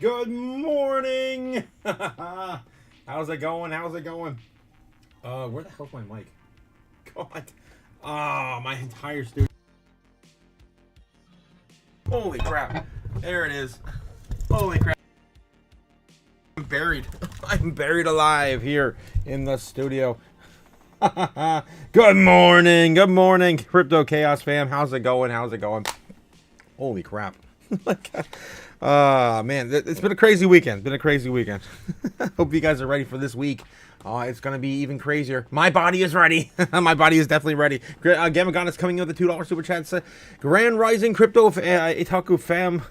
Good morning. How's it going? How's it going? Where the hell's my mic? God. Ah, my entire studio. Holy crap. There it is. Holy crap. I'm buried. I'm buried alive here in the studio. Good morning. Good morning, Crypto Chaos fam. How's it going? How's it going? Holy crap. Man, it's been a crazy weekend. Hope you guys are ready for this week. It's gonna be even crazier. My body is ready. My body is definitely ready. Gamagon is coming in with a $2 super chat. Grand Rising Crypto Otaku fam.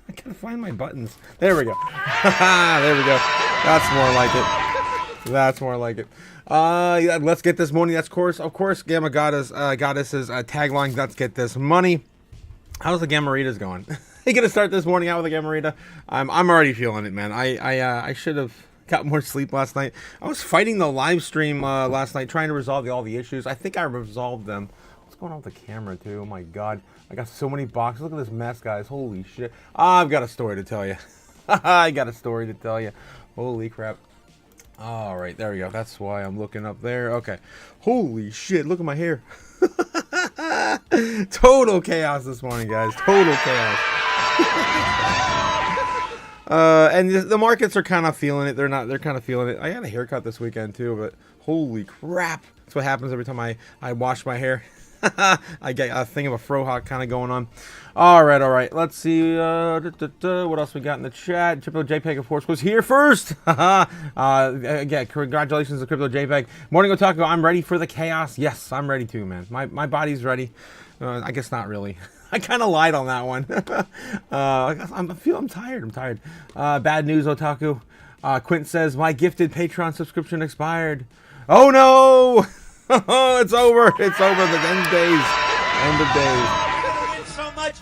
I gotta find my buttons. There we go. There we go. That's more like it. That's more like it. Yeah, let's get this money. That's of course, Gamma Goddess's tagline. Let's get this money. How's the Gamma-ritas going? You gonna start this morning out with a Gamma-rita? I'm already feeling it, man. I should have got more sleep last night. I was fighting the live stream last night, trying to resolve all the issues. I think I resolved them. What's going on with the camera too? Oh my god, I got so many boxes. Look at this mess, guys. Holy shit. I've got a story to tell you. I got a story to tell you. Holy crap. All right, there we go. That's why I'm looking up there. Okay. Holy shit, look at my hair. Total chaos this morning, guys. Total chaos. And the markets are kind of feeling it. They're kind of feeling it. I had a haircut this weekend too, but holy crap. That's what happens every time I wash my hair. I get a thing of a frohawk kind of going on. All right. Let's see. What else we got in the chat? Crypto JPEG, of course, was here first. Again, congratulations to Crypto JPEG. Morning Otaku, I'm ready for the chaos. Yes, I'm ready too, man. My body's ready. I guess not really. I kind of lied on that one. I'm tired. I'm tired. Bad news, Otaku. Quint says my gifted Patreon subscription expired. Oh no! Oh, it's over. It's over. The end days. End of days. So much.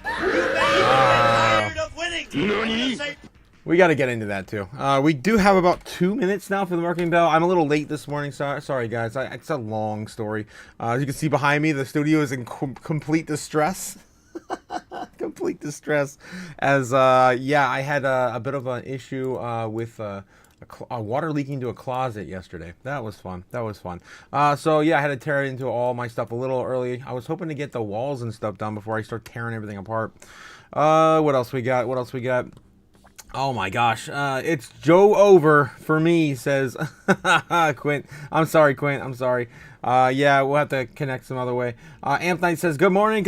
We got to get into that too. We do have about 2 minutes now for the marketing bell. I'm a little late this morning. Sorry guys. It's a long story. As you can see behind me, the studio is in complete distress. Complete distress. As yeah, I had a bit of an issue with water leaking into a closet yesterday. That was fun. So yeah, I had to tear into all my stuff a little early. I was hoping to get the walls and stuff done before I start tearing everything apart. What else we got? Oh my gosh, it's Joe over for me, says Quint. I'm sorry, Quint. I'm sorry. Yeah, we'll have to connect some other way. Amp Knight says, good morning,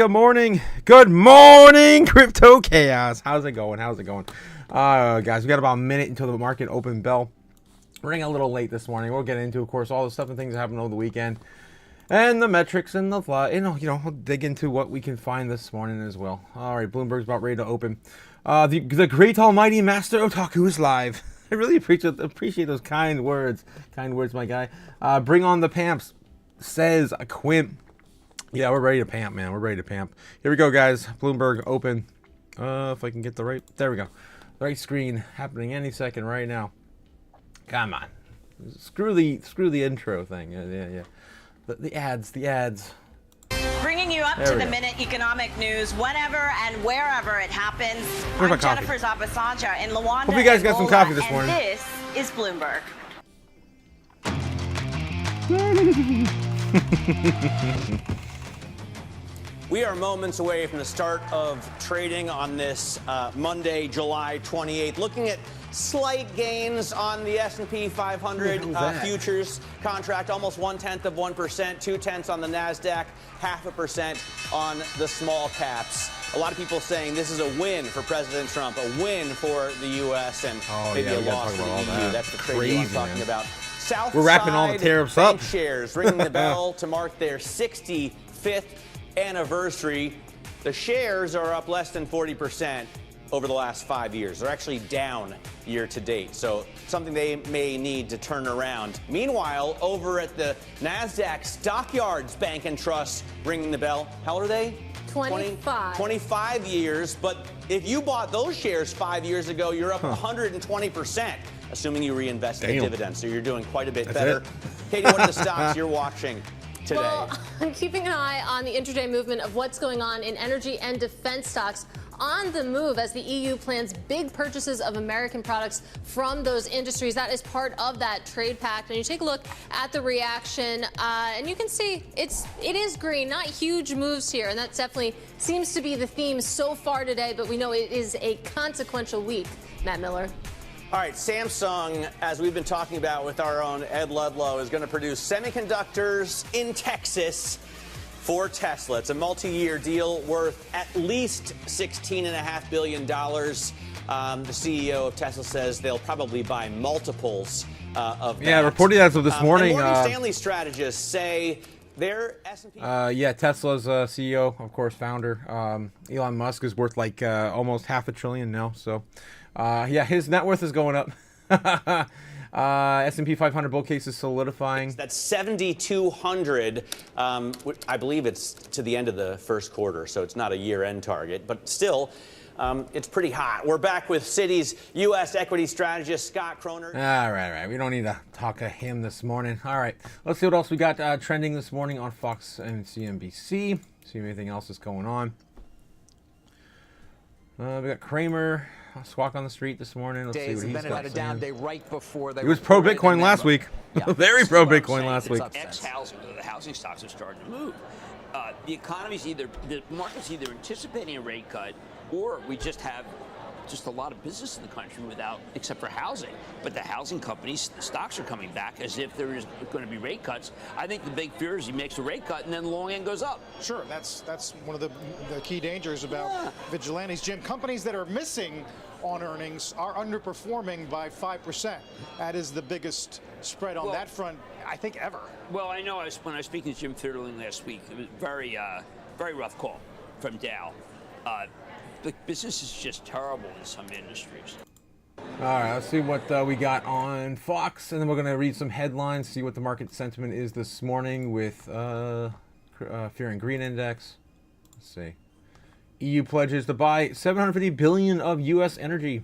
Crypto Chaos. How's it going? Guys, we got about a minute until the market open bell. We're running a little late this morning. We'll get into, of course, all the stuff and things that happened over the weekend. And the metrics and the fly. We'll dig into what we can find this morning as well. All right, Bloomberg's about ready to open. The great almighty Master Otaku is live. I really appreciate those kind words. Kind words, my guy. Bring on the pamps, says Quint. Yeah, we're ready to pamp, man. We're ready to pamp. Here we go, guys. Bloomberg open. If I can get the right... There we go. The right screen happening any second right now. Come on. Screw the intro thing. Yeah. The ads. Bringing you up to the minute economic news whenever and wherever it happens. I'm Jennifer Zapasanja in Luanda. Hope you guys got some coffee this morning. And this is Bloomberg. We are moments away from the start of trading on this Monday, July 28th. Looking at slight gains on the S&P 500 futures contract, almost 0.1%, 0.2 on the NASDAQ, 0.5% on the small caps. A lot of people saying this is a win for President Trump, a win for the U.S., and maybe a loss for the EU. That's the crazy I'm talking about. Southside, we're wrapping all the tariffs up. Shares ringing the bell to mark their 65th anniversary. The shares are up less than 40% over the last 5 years. They're actually down year to date, so something they may need to turn around. Meanwhile, over at the NASDAQ, Stockyards Bank and Trust ringing the bell. How old are they? 25. 25 years, but if you bought those shares 5 years ago, you're up 120%, assuming you reinvest in dividends, so you're doing quite a bit better. Katie, what are the stocks you're watching today? Well, I'm keeping an eye on the intraday movement of what's going on in energy and defense stocks. on the move as the EU plans big purchases of American products from those industries. That is part of that trade pact. And you take a look at the reaction, and you can see it is green, not huge moves here. And that definitely seems to be the theme so far today, but we know it is a consequential week. Matt Miller. All right, Samsung, as we've been talking about with our own Ed Ludlow, is going to produce semiconductors in Texas for Tesla. It's a multi-year deal worth at least $16.5 billion. The CEO of Tesla says they'll probably buy multiples of that. Yeah, reported as of this morning. And Morgan Stanley strategists say their S&P... yeah, Tesla's CEO, of course, founder. Elon Musk is worth like almost $500 billion now. So, yeah, his net worth is going up. S&P 500 bull case is solidifying. That's 7,200. I believe it's to the end of the first quarter, so it's not a year-end target, but still, it's pretty hot. We're back with Citi's U.S. equity strategist, Scott Kroner. All right. We don't need to talk to him this morning. All right, let's see what else we got trending this morning on Fox and CNBC. See if anything else is going on. We got Kramer. Squawk on the street this morning. Let's see what he's got. Had a down day right before they he was pro Bitcoin last week. Yeah. Very pro Bitcoin last week. Ex-housing, the housing stocks have started to move. The economy's the market's either anticipating a rate cut, or we just have a lot of business in the country except for housing. But the housing companies, the stocks are coming back as if there is going to be rate cuts. I think the big fear is he makes a rate cut and then the long end goes up. Sure, that's one of the key dangers about vigilantes, Jim. Companies that are missing on earnings are underperforming by 5%. That is the biggest spread on that front, I think, ever. Well, I know when I was speaking to Jim Fitterling last week, it was very rough call from Dow. The business is just terrible in some industries. All right, let's see what we got on Fox, and then we're going to read some headlines, see what the market sentiment is this morning with Fear and Greed Index. Let's see. EU pledges to buy $750 billion of U.S. energy.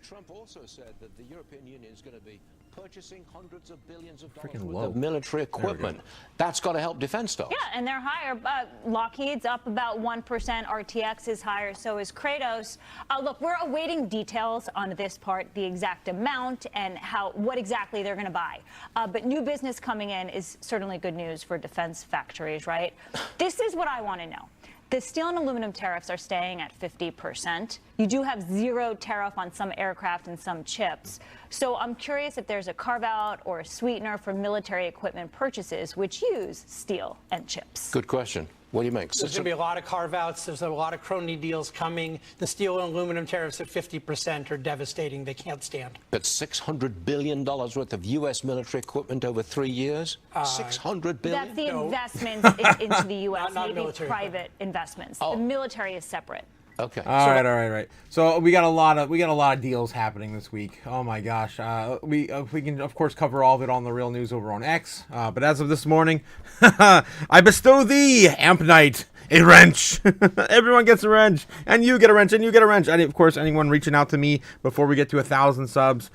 Trump also said that the European Union is going to be purchasing hundreds of billions of dollars Freaking worth low. of military equipment. That's got to help defense stocks. Yeah, and they're higher. Lockheed's up about 1%. RTX is higher. So is Kratos. Look, we're awaiting details on this part, the exact amount and what exactly they're going to buy. But new business coming in is certainly good news for defense factories, right? This is what I want to know. The steel and aluminum tariffs are staying at 50%. You do have zero tariff on some aircraft and some chips. So I'm curious if there's a carve-out or a sweetener for military equipment purchases which use steel and chips. Good question. What do you make? There's going to be a lot of carve-outs. There's a lot of crony deals coming. The steel and aluminum tariffs at 50% are devastating. They can't stand. But $600 billion worth of U.S. military equipment over 3 years? $600 billion? That's the investments into the U.S., not maybe military private investments. Oh. The military is separate. Okay. All right. So we got a lot of deals happening this week. Oh my gosh. We can of course cover all of it on the Real News over on X. But as of this morning, I bestow thee, Amp Knight, a wrench. Everyone gets a wrench, and you get a wrench, and you get a wrench. And of course, anyone reaching out to me before we get to 1,000 subs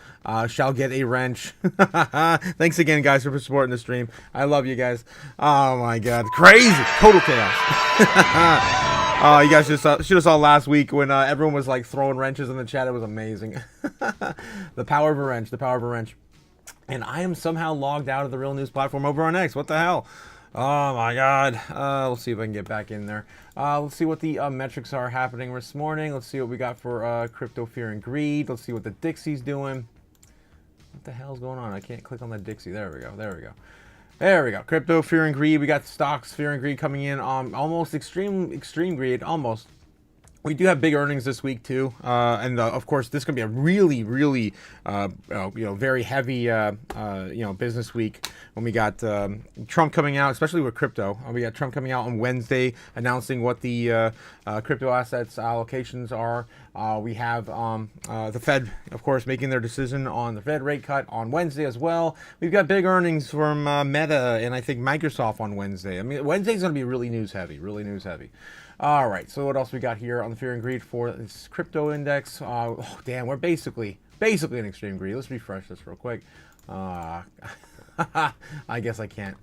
shall get a wrench. Thanks again, guys, for supporting the stream. I love you guys. Oh my God, crazy, total chaos. You guys should have saw last week when everyone was like throwing wrenches in the chat. It was amazing. The power of a wrench. And I am somehow logged out of the Real News platform over on X. What the hell? Oh my God. Let's see if I can get back in there. Let's see what the metrics are happening this morning. Let's see what we got for crypto fear and greed. Let's see what the Dixie's doing. What the hell's going on? I can't click on the Dixie. There we go. Crypto fear and greed. We got stocks fear and greed coming in on almost extreme greed. Almost. We do have big earnings this week too, and of course this is gonna be a really, very heavy, business week when we got Trump coming out, especially with crypto. We got Trump coming out on Wednesday announcing what the crypto assets allocations are. We have the Fed, of course, making their decision on the Fed rate cut on Wednesday as well. We've got big earnings from Meta and I think Microsoft on Wednesday. I mean, Wednesday's gonna be really news heavy. All right, so what else we got here on the fear and greed for this crypto index? Oh, damn, we're basically in extreme greed. Let's refresh this real quick. I guess I can't.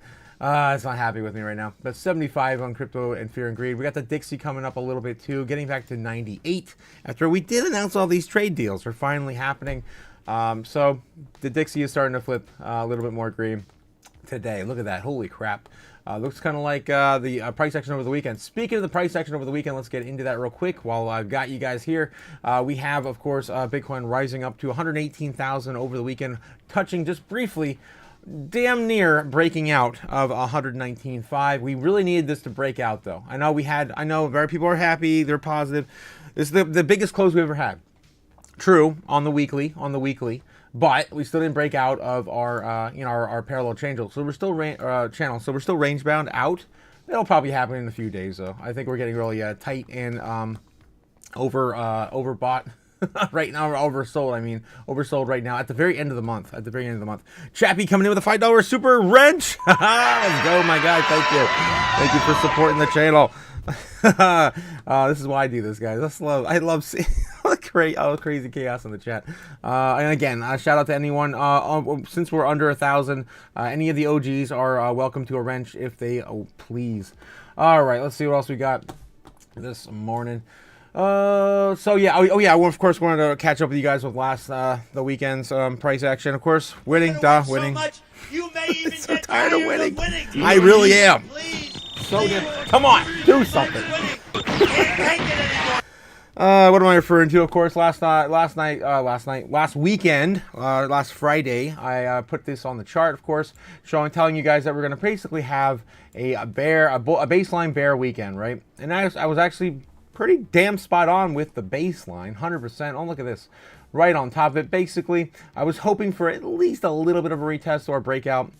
It's not happy with me right now. But 75 on crypto and fear and greed. We got the Dixie coming up a little bit too, getting back to 98 after we did announce all these trade deals. They're finally happening. So the Dixie is starting to flip a little bit more green today. Look at that. Holy crap. Looks kind of like the price action over the weekend. Speaking of the price action over the weekend, let's get into that real quick while I've got you guys here. We have, of course, Bitcoin rising up to 118,000 over the weekend, touching just briefly, damn near breaking out of 119.5. We really needed this to break out, though. I know very people are happy. They're positive. This is the biggest close we've ever had. True, on the weekly. But we still didn't break out of our, our parallel channel. So we're still range bound out. That'll probably happen in a few days, though. I think we're getting really tight and overbought right now, or oversold right now at the very end of the month. Chappie coming in with a $5 super wrench. Let's go, my guy. Thank you for supporting the channel. This is why I do this, guys. I love seeing all the crazy chaos in the chat. And again, shout out to anyone. Since we're under 1,000, any of the OGs are welcome to a wrench if they please. All right, let's see what else we got this morning. So yeah, well, of course, wanted to catch up with you guys with the weekend's price action. Of course, winning. So much, you may even so get tired of winning. I really am. Please. So come on, do something. What am I referring to? Of course, last weekend, last Friday, I put this on the chart, of course, telling you guys that we're going to basically have a baseline bear weekend, right? And I was actually pretty damn spot on with the baseline, 100%. Oh, look at this, right on top of it. Basically, I was hoping for at least a little bit of a retest or a breakout.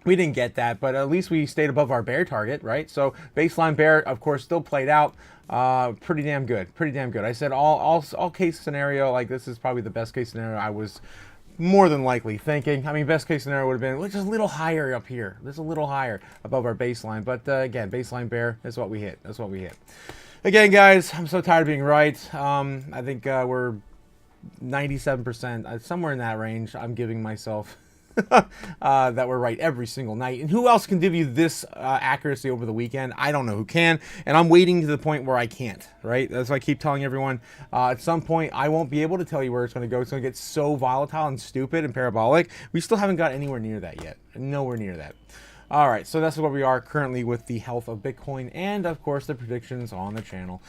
We didn't get that, but at least we stayed above our bear target, right? So baseline bear, of course, still played out pretty damn good. I said all case scenario, like this is probably the best case scenario I was more than likely thinking. I mean, best case scenario would have been just a little higher up here. Just a little higher above our baseline. But again, baseline bear is what we hit. Again, guys, I'm so tired of being right. I think we're 97%, somewhere in that range. I'm giving myself that we're right every single night. And who else can give you this accuracy over the weekend? I don't know who can. And I'm waiting to the point where I can't, right? That's why I keep telling everyone, at some point, I won't be able to tell you where it's going to go. It's going to get so volatile and stupid and parabolic. We still haven't got anywhere near that yet. Nowhere near that. All right, so that's where we are currently with the health of Bitcoin and, of course, the predictions on the channel.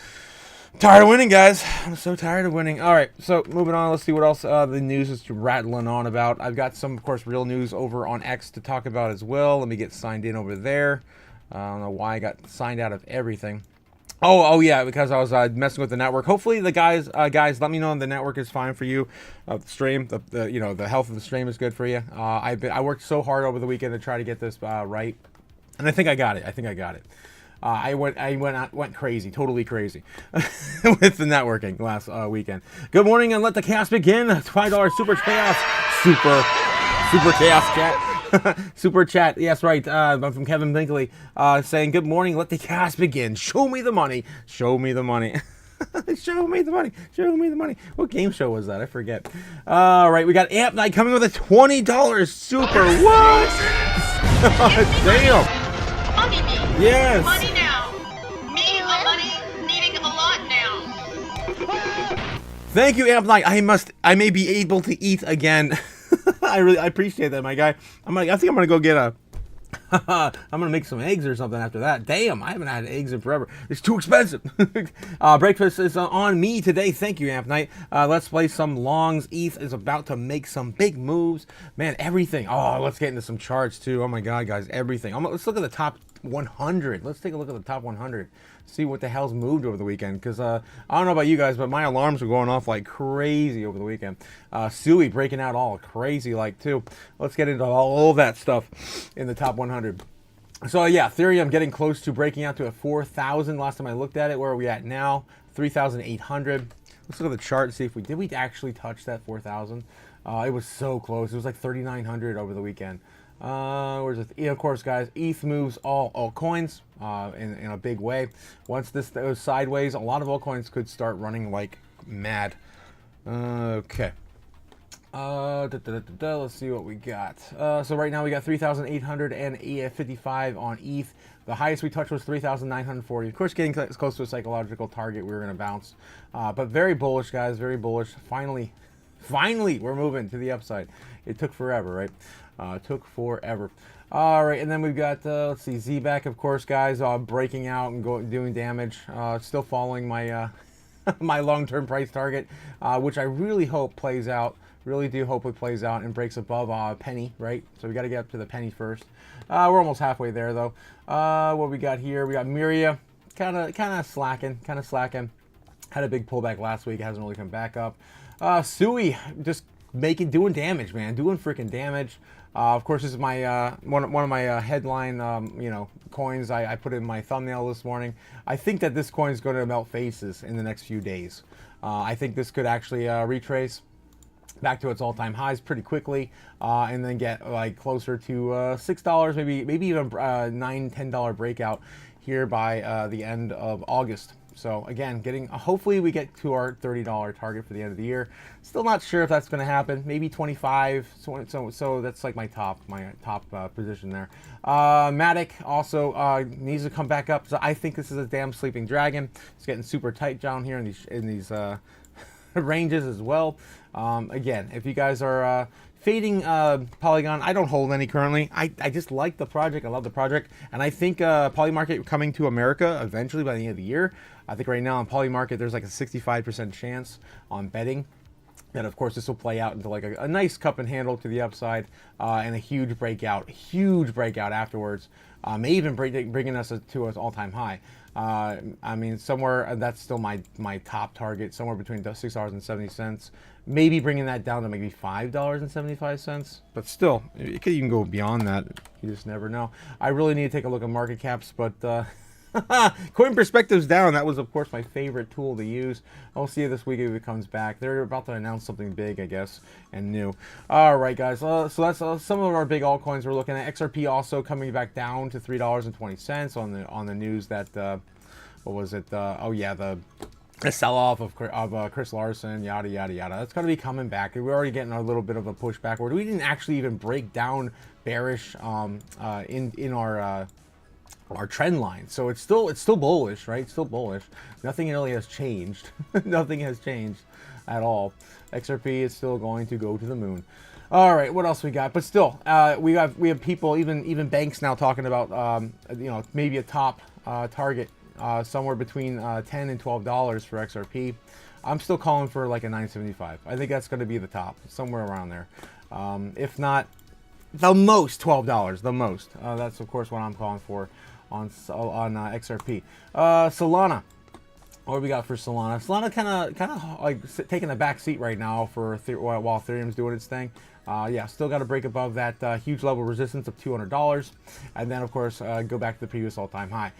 Tired of winning, guys. I'm so tired of winning. All right, so moving on. Let's see what else the news is rattling on about. I've got some, of course, real news over on X to talk about as well. Let me get signed in over there. I don't know why I got signed out of everything. Oh yeah, because I was messing with the network. Hopefully the guys, let me know the network is fine for you. The stream, the health of the stream is good for you. I worked so hard over the weekend to try to get this right, and I think I got it. I went crazy, totally crazy with the networking last weekend. Good morning and let the chaos begin. $5 super chaos, super chaos chat. Super chat, yes, right. I'm from Kevin Binkley saying, good morning, let the chaos begin. Show me the money. Show me the money. Show me the money. Show me the money. What game show was that? I forget. All right, we got Amp Night coming with a $20 super. What? Damn. Money me. Yes. Money now. Me, money needing a lot now. Thank you, Amp Night. I may be able to eat again. I appreciate that, my guy. I think I'm gonna go get I'm gonna make some eggs or something after that. Damn, I haven't had eggs in forever. It's too expensive. Breakfast is on me today. Thank you, Amp Night. Let's play some longs. ETH is about to make some big moves. Man, everything. Oh, let's get into some charts too. Oh my God, guys, everything. Let's look at the top 100. Let's take a look at the top 100. See what the hell's moved over the weekend, because I don't know about you guys, but my alarms were going off like crazy over the weekend. SUI breaking out all crazy like too. Let's get into all of that stuff in the top 100. So yeah, Ethereum getting close to breaking out to a 4,000. Last time I looked at it, where are we at now? 3,800. Let's look at the chart and see if did we actually touch that 4,000. It was so close. It was like 3,900 over the weekend. Where's it? Yeah, of course, guys, ETH moves all altcoins in a big way. Once this goes sideways, a lot of altcoins could start running like mad. Okay. Let's see what we got. So right now we got 3,855 on ETH. The highest we touched was 3,940. Of course, getting close to a psychological target, we were going to bounce. But very bullish, guys, very bullish. Finally, we're moving to the upside. It took forever, right? Took forever. All right, and then we've got, let's see, ZBack, of course, guys, breaking out and doing damage. Still following my my long-term price target, which I really hope plays out. Really do hope it plays out and breaks above a penny, right? So we got to get up to the penny first. We're almost halfway there, though. What we got here? We got Miria, kind of slacking. Had a big pullback last week. It hasn't really come back up. SUI, just doing damage, man. Doing freaking damage. Of course, this is my one of my headline, coins. I put in my thumbnail this morning. I think that this coin is going to melt faces in the next few days. I think this could actually retrace back to its all-time highs pretty quickly, and then get like closer to $6, maybe even $9-10 breakout here by the end of August. So again, hopefully we get to our $30 target for the end of the year. Still not sure if that's going to happen. Maybe 25. So that's like my top position there. Matic also needs to come back up. So I think this is a damn sleeping dragon. It's getting super tight down here in these ranges as well. Again, if you guys are fading Polygon, I don't hold any currently. I just like the project. I love the project. And I think Polymarket coming to America eventually by the end of the year. I think right now on Polymarket, there's like a 65% chance on betting that, of course, this will play out into like a nice cup and handle to the upside, and a huge breakout afterwards. May even bringing us to an all-time high. I mean, somewhere that's still my top target, somewhere between $6.70. Maybe bringing that down to maybe $5.75, but still, it could even go beyond that. You just never know. I really need to take a look at market caps, but Coin Perspective's down. That was, of course, my favorite tool to use. I'll see you this week if it comes back. They're about to announce something big, I guess, and new. All right, guys. So that's some of our big altcoins we're looking at. XRP also coming back down to $3.20 on the news that what was it? Oh yeah, the sell-off of Chris Larson, yada yada yada. That's going to be coming back. We're already getting a little bit of a push backward. We didn't actually even break down bearish in our trend line, so it's still bullish, right? Still bullish. Nothing really has changed. Nothing has changed at all. XRP is still going to go to the moon. All right, what else we got? But still, we have people, even banks now talking about maybe a top target somewhere between $10 and $12 for XRP. I'm still calling for like a $9.75. I think that's going to be the top, somewhere around there. If not, the most $12. The most. That's of course what I'm calling for on XRP. Solana. What do we got for Solana? Solana kind of like taking a back seat right now for while Ethereum's doing its thing. Yeah, still got to break above that huge level resistance of $200, and then of course go back to the previous all-time high.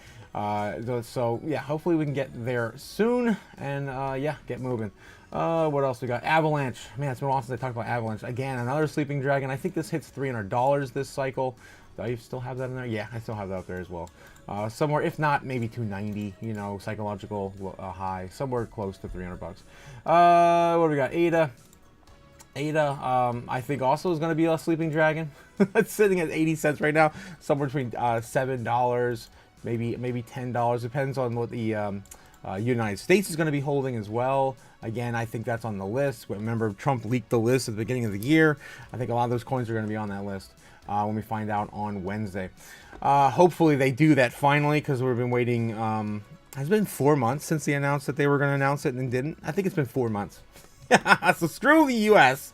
So yeah, hopefully we can get there soon, and yeah, get moving. What else we got? Avalanche. Man, it's been a while since I talked about Avalanche. Again, another sleeping dragon. I think this hits $300 this cycle. Do I still have that in there? Yeah, I still have that up there as well. Somewhere, if not, maybe 290, psychological high. Somewhere close to 300 bucks. What do we got? ADA. I think also is going to be a sleeping dragon. It's sitting at 80 cents right now. Somewhere between $7, maybe $10. Depends on what the United States is going to be holding as well. Again, I think that's on the list. Remember, Trump leaked the list at the beginning of the year. I think a lot of those coins are going to be on that list when we find out on Wednesday. Hopefully they do that finally, because we've been waiting. It's been 4 months since they announced that they were going to announce it and didn't. I think it's been 4 months. So screw the U.S.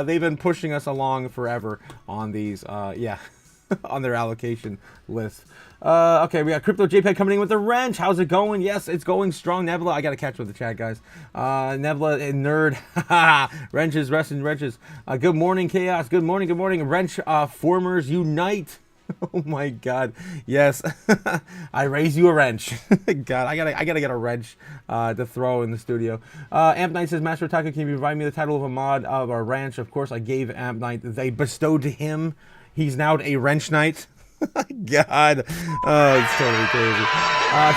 They've been pushing us along forever on these, yeah, on their allocation list. Okay, we got Crypto JPEG coming in with a wrench. How's it going? Yes, it's going strong. Nebula, I got to catch with the chat, guys. Nebula and Nerd. Wrenches, resting wrenches. Good morning, Chaos. Good morning, good morning. Wrench formers unite. Oh my God, yes. I raise you a wrench. God, I gotta get a wrench to throw in the studio. Amp Knight says, Master Otaku, can you provide me the title of a mod of our ranch? Of course, I gave Amp Knight. They bestowed to him. He's now a wrench knight. God. Oh, it's totally crazy.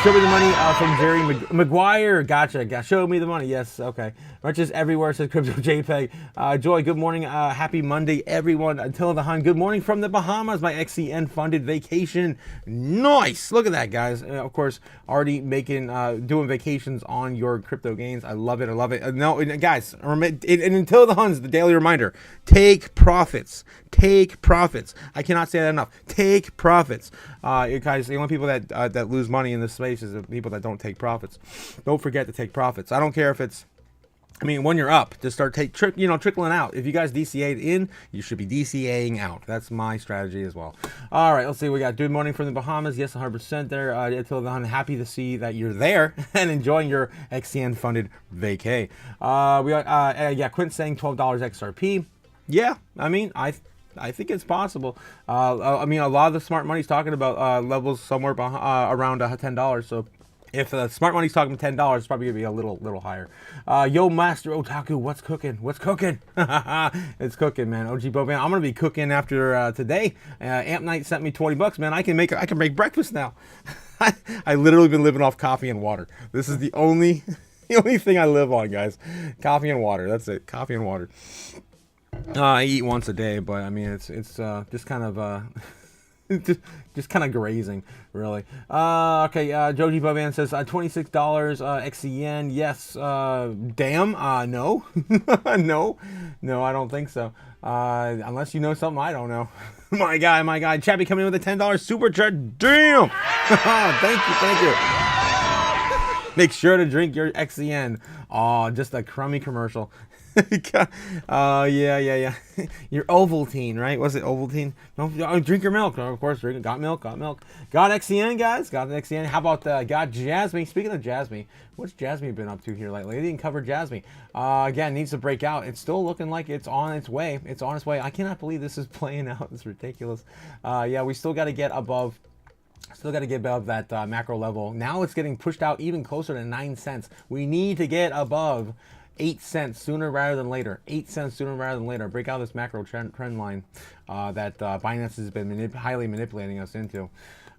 Show me the money from Jerry McGuire. Gotcha. Show me the money. Yes. Okay. Merchants everywhere, says Crypto JPEG. Joy, good morning. Happy Monday, everyone. Until the Hun, good morning from the Bahamas. My XCN funded vacation. Nice. Look at that, guys. Of course, already making, doing vacations on your crypto gains. I love it. I love it. No, guys, and until the Huns, the daily reminder, take profits. Take profits. I cannot say that enough. Take profits. Guys, the only people that lose money in this space is the people that don't take profits. Don't forget to take profits. I don't care if it's, I mean, when you're up, just start trickling out. If you guys DCA'd in, you should be DCAing out. That's my strategy as well. All right, let's see. We got good morning from the Bahamas. Yes, 100% there. I'm happy to see that you're there and enjoying your XCN funded vacay. We got Quint saying $12 XRP. Yeah, I mean, I think it's possible. I mean, a lot of the smart money's talking about levels somewhere around $10. So if the smart money's talking $10, it's probably gonna be a little higher. Yo, Master Otaku, what's cooking? What's cooking? It's cooking, man. OG Boban, I'm gonna be cooking after today. Amp Night sent me $20, man. I can make breakfast now. I literally been living off coffee and water. This is the only thing I live on, guys. Coffee and water. That's it. Coffee and water. I eat once a day, but I mean it's just kind of just kind of grazing, really. Okay, Joji Boban says $26 XCN. Yes. Damn. No. No, I don't think so. Unless you know something I don't know. my guy. Chappie coming in with a $10 super chat. Damn. Thank you. Make sure to drink your XCN. Oh, just a crummy commercial. Yeah. Your Ovaltine, right? Was it Ovaltine? No, drink your milk. Of course, got milk. Got XCN, guys. Got XCN. How about got Jasmine? Speaking of Jasmine, what's Jasmine been up to here lately? They didn't cover Jasmine. Again, needs to break out. It's still looking like it's on its way. I cannot believe this is playing out. It's ridiculous. Yeah, we still got to get above. Still got to get above that macro level. Now it's getting pushed out even closer to 9 cents. We need to get above 8 cents sooner rather than later. 8 cents sooner rather than later. Break out this macro trend line that Binance has been highly manipulating us into.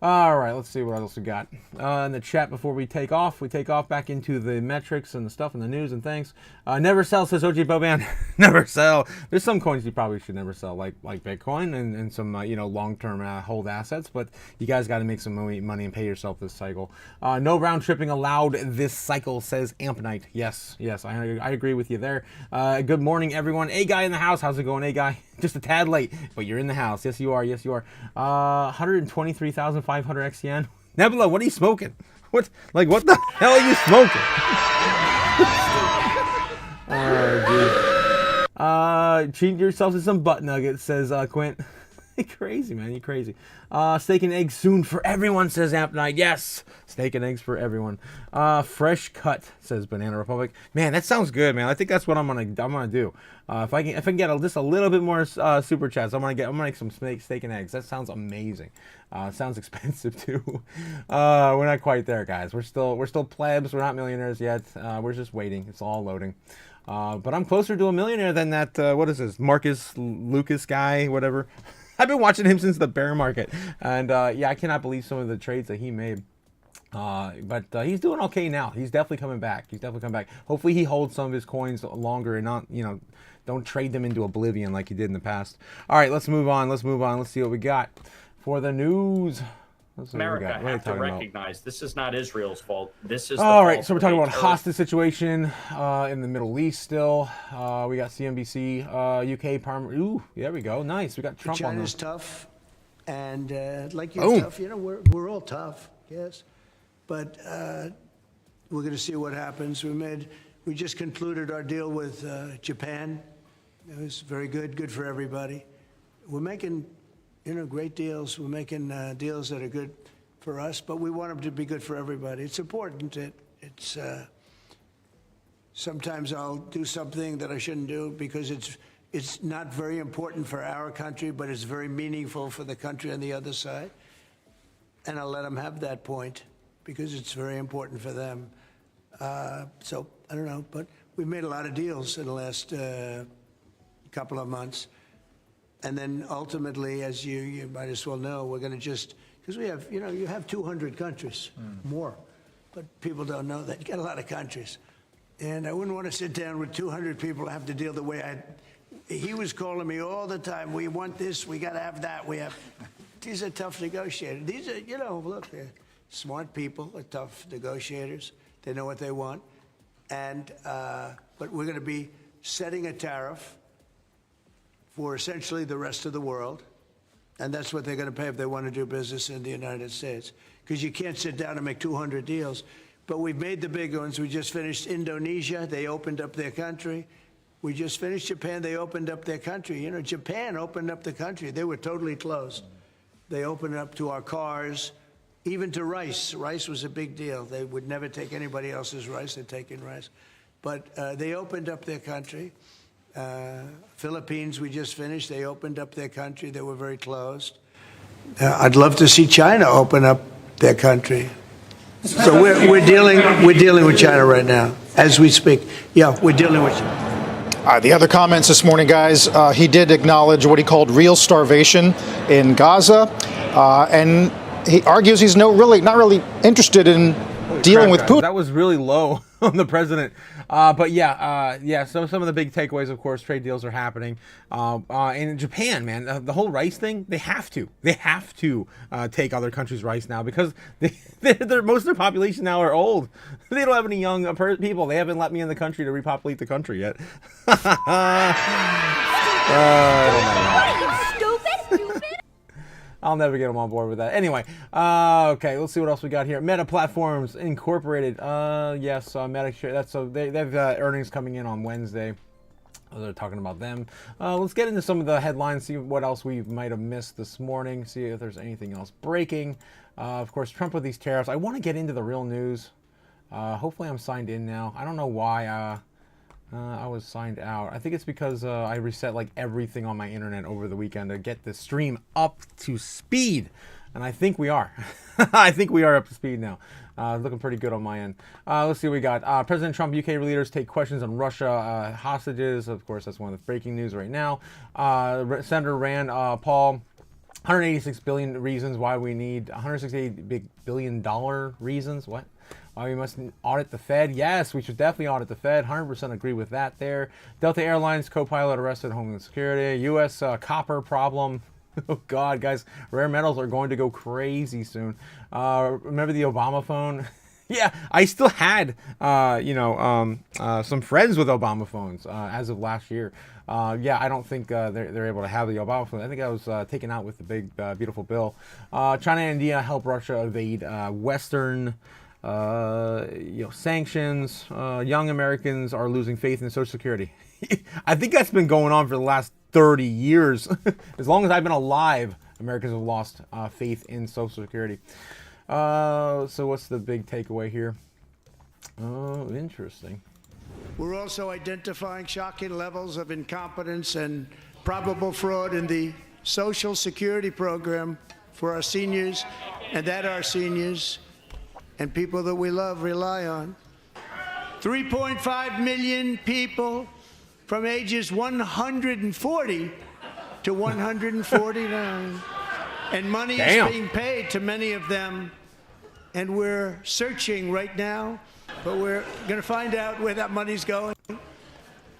All right, let's see what else we got in the chat before we take off. We take off back into the metrics and the stuff and the news and things. Never sell, says OG Boban. Never sell. There's some coins you probably should never sell, like Bitcoin and some long-term hold assets. But you guys got to make some money and pay yourself this cycle. No round tripping allowed this cycle, says Amp Night. Yes, I agree with you there. Good morning, everyone. A guy in the house. How's it going, A guy? Just a tad late, but you're in the house. Yes, you are. 123,500 XCN. Nebula, what are you smoking? What the hell are you smoking? Oh, dude. Treat yourself to some butt nuggets, says Quint. You're crazy, man. You're crazy. Steak and eggs soon for everyone, says Amp Night. Yes, steak and eggs for everyone. Fresh cut, says Banana Republic. Man, that sounds good, man. I think that's what I'm gonna do. If I can get just a little bit more super chats, I'm gonna make some steak and eggs. That sounds amazing. Sounds expensive too. We're not quite there, guys. We're still plebs. We're not millionaires yet. We're just waiting. It's all loading. But I'm closer to a millionaire than that. What is this? Marcus Lucas guy, whatever. I've been watching him since the bear market, and yeah, I cannot believe some of the trades that he made. But he's doing okay now. He's definitely coming back. Hopefully he holds some of his coins longer and not, don't trade them into oblivion like he did in the past. All right, let's move on. Let's see what we got for the news. America have to recognize this is not Israel's fault. This is all right. So we're talking about hostage situation in the Middle East. Still, we got CNBC, UK, Parliament. Ooh, there we go. Nice. We got Trump on this. China's tough, and like you're tough. We're all tough, yes. But we're going to see what happens. We just concluded our deal with Japan. It was very good for everybody. We're making great deals. We're making deals that are good for us, but we want them to be good for everybody. It's important. It's sometimes I'll do something that I shouldn't do because it's not very important for our country, but it's very meaningful for the country on the other side. And I'll let them have that point because it's very important for them. So I don't know, but we've made a lot of deals in the last couple of months. And then ultimately, as you might as well know, we're going to just, because we have, you have 200 countries, more. But people don't know that. You got a lot of countries. And I wouldn't want to sit down with 200 people and have to deal the way he was calling me all the time. We want this, we got to have that. These are tough negotiators. These are, look, they're smart people, they're tough negotiators. They know what they want. And, but we're going to be setting a tariff for essentially the rest of the world. And that's what they're going to pay if they want to do business in the United States. Because you can't sit down and make 200 deals. But we've made the big ones. We just finished Indonesia. They opened up their country. We just finished Japan. They opened up their country. Japan opened up the country. They were totally closed. They opened up to our cars, even to rice. Rice was a big deal. They would never take anybody else's rice. They're taking rice. But they opened up their country. Philippines, we just finished. They opened up their country. They were very closed. I'd love to see China open up their country. So we're dealing with China right now as we speak. Yeah, we're dealing with China. The other comments this morning, guys, he did acknowledge what he called real starvation in Gaza, and he argues he's not really interested in dealing with Putin. That was really low on the president. But yeah, so some of the big takeaways, of course, trade deals are happening. In Japan, man, the whole rice thing, they have to take other countries' rice now because most of their population now are old. They don't have any young people. They haven't let me in the country to repopulate the country yet. Stupid. I'll never get them on board with that. Anyway, okay, let's see what else we got here. Meta Platforms Incorporated. Yes, Meta. They have earnings coming in on Wednesday. They're talking about them. Let's get into some of the headlines, see what else we might have missed this morning, see if there's anything else breaking. Of course, Trump with these tariffs. I want to get into the real news. Hopefully I'm signed in now. I don't know why I was signed out. I think it's because I reset like everything on my internet over the weekend to get the stream up to speed. And I think we are. I think we are up to speed now. Looking pretty good on my end. Let's see what we got. President Trump, UK leaders take questions on Russia hostages. Of course, that's one of the breaking news right now. Senator Rand Paul, 186 billion reasons why we need $168 billion reasons. What? Why we must audit the Fed? Yes, we should definitely audit the Fed. 100% agree with that there. Delta Airlines co-pilot arrested Homeland Security. U.S. Copper problem. Oh, God, guys. Rare metals are going to go crazy soon. Remember the Obama phone? Yeah, I still had, some friends with Obama phones as of last year. Yeah, I don't think they're able to have the Obama phone. I think I was taken out with the big, beautiful bill. China and India help Russia evade Western sanctions. Young Americans are losing faith in Social Security. I think that's been going on for the last 30 years. As long as I've been alive, Americans have lost faith in Social Security. So what's the big takeaway here? Oh, interesting. We're also identifying shocking levels of incompetence and probable fraud in the Social Security program for our seniors, and that our seniors and people that we love rely on. 3.5 million people from ages 140 to 149. And money is being paid to many of them. And we're searching right now, but we're going to find out where that money's going.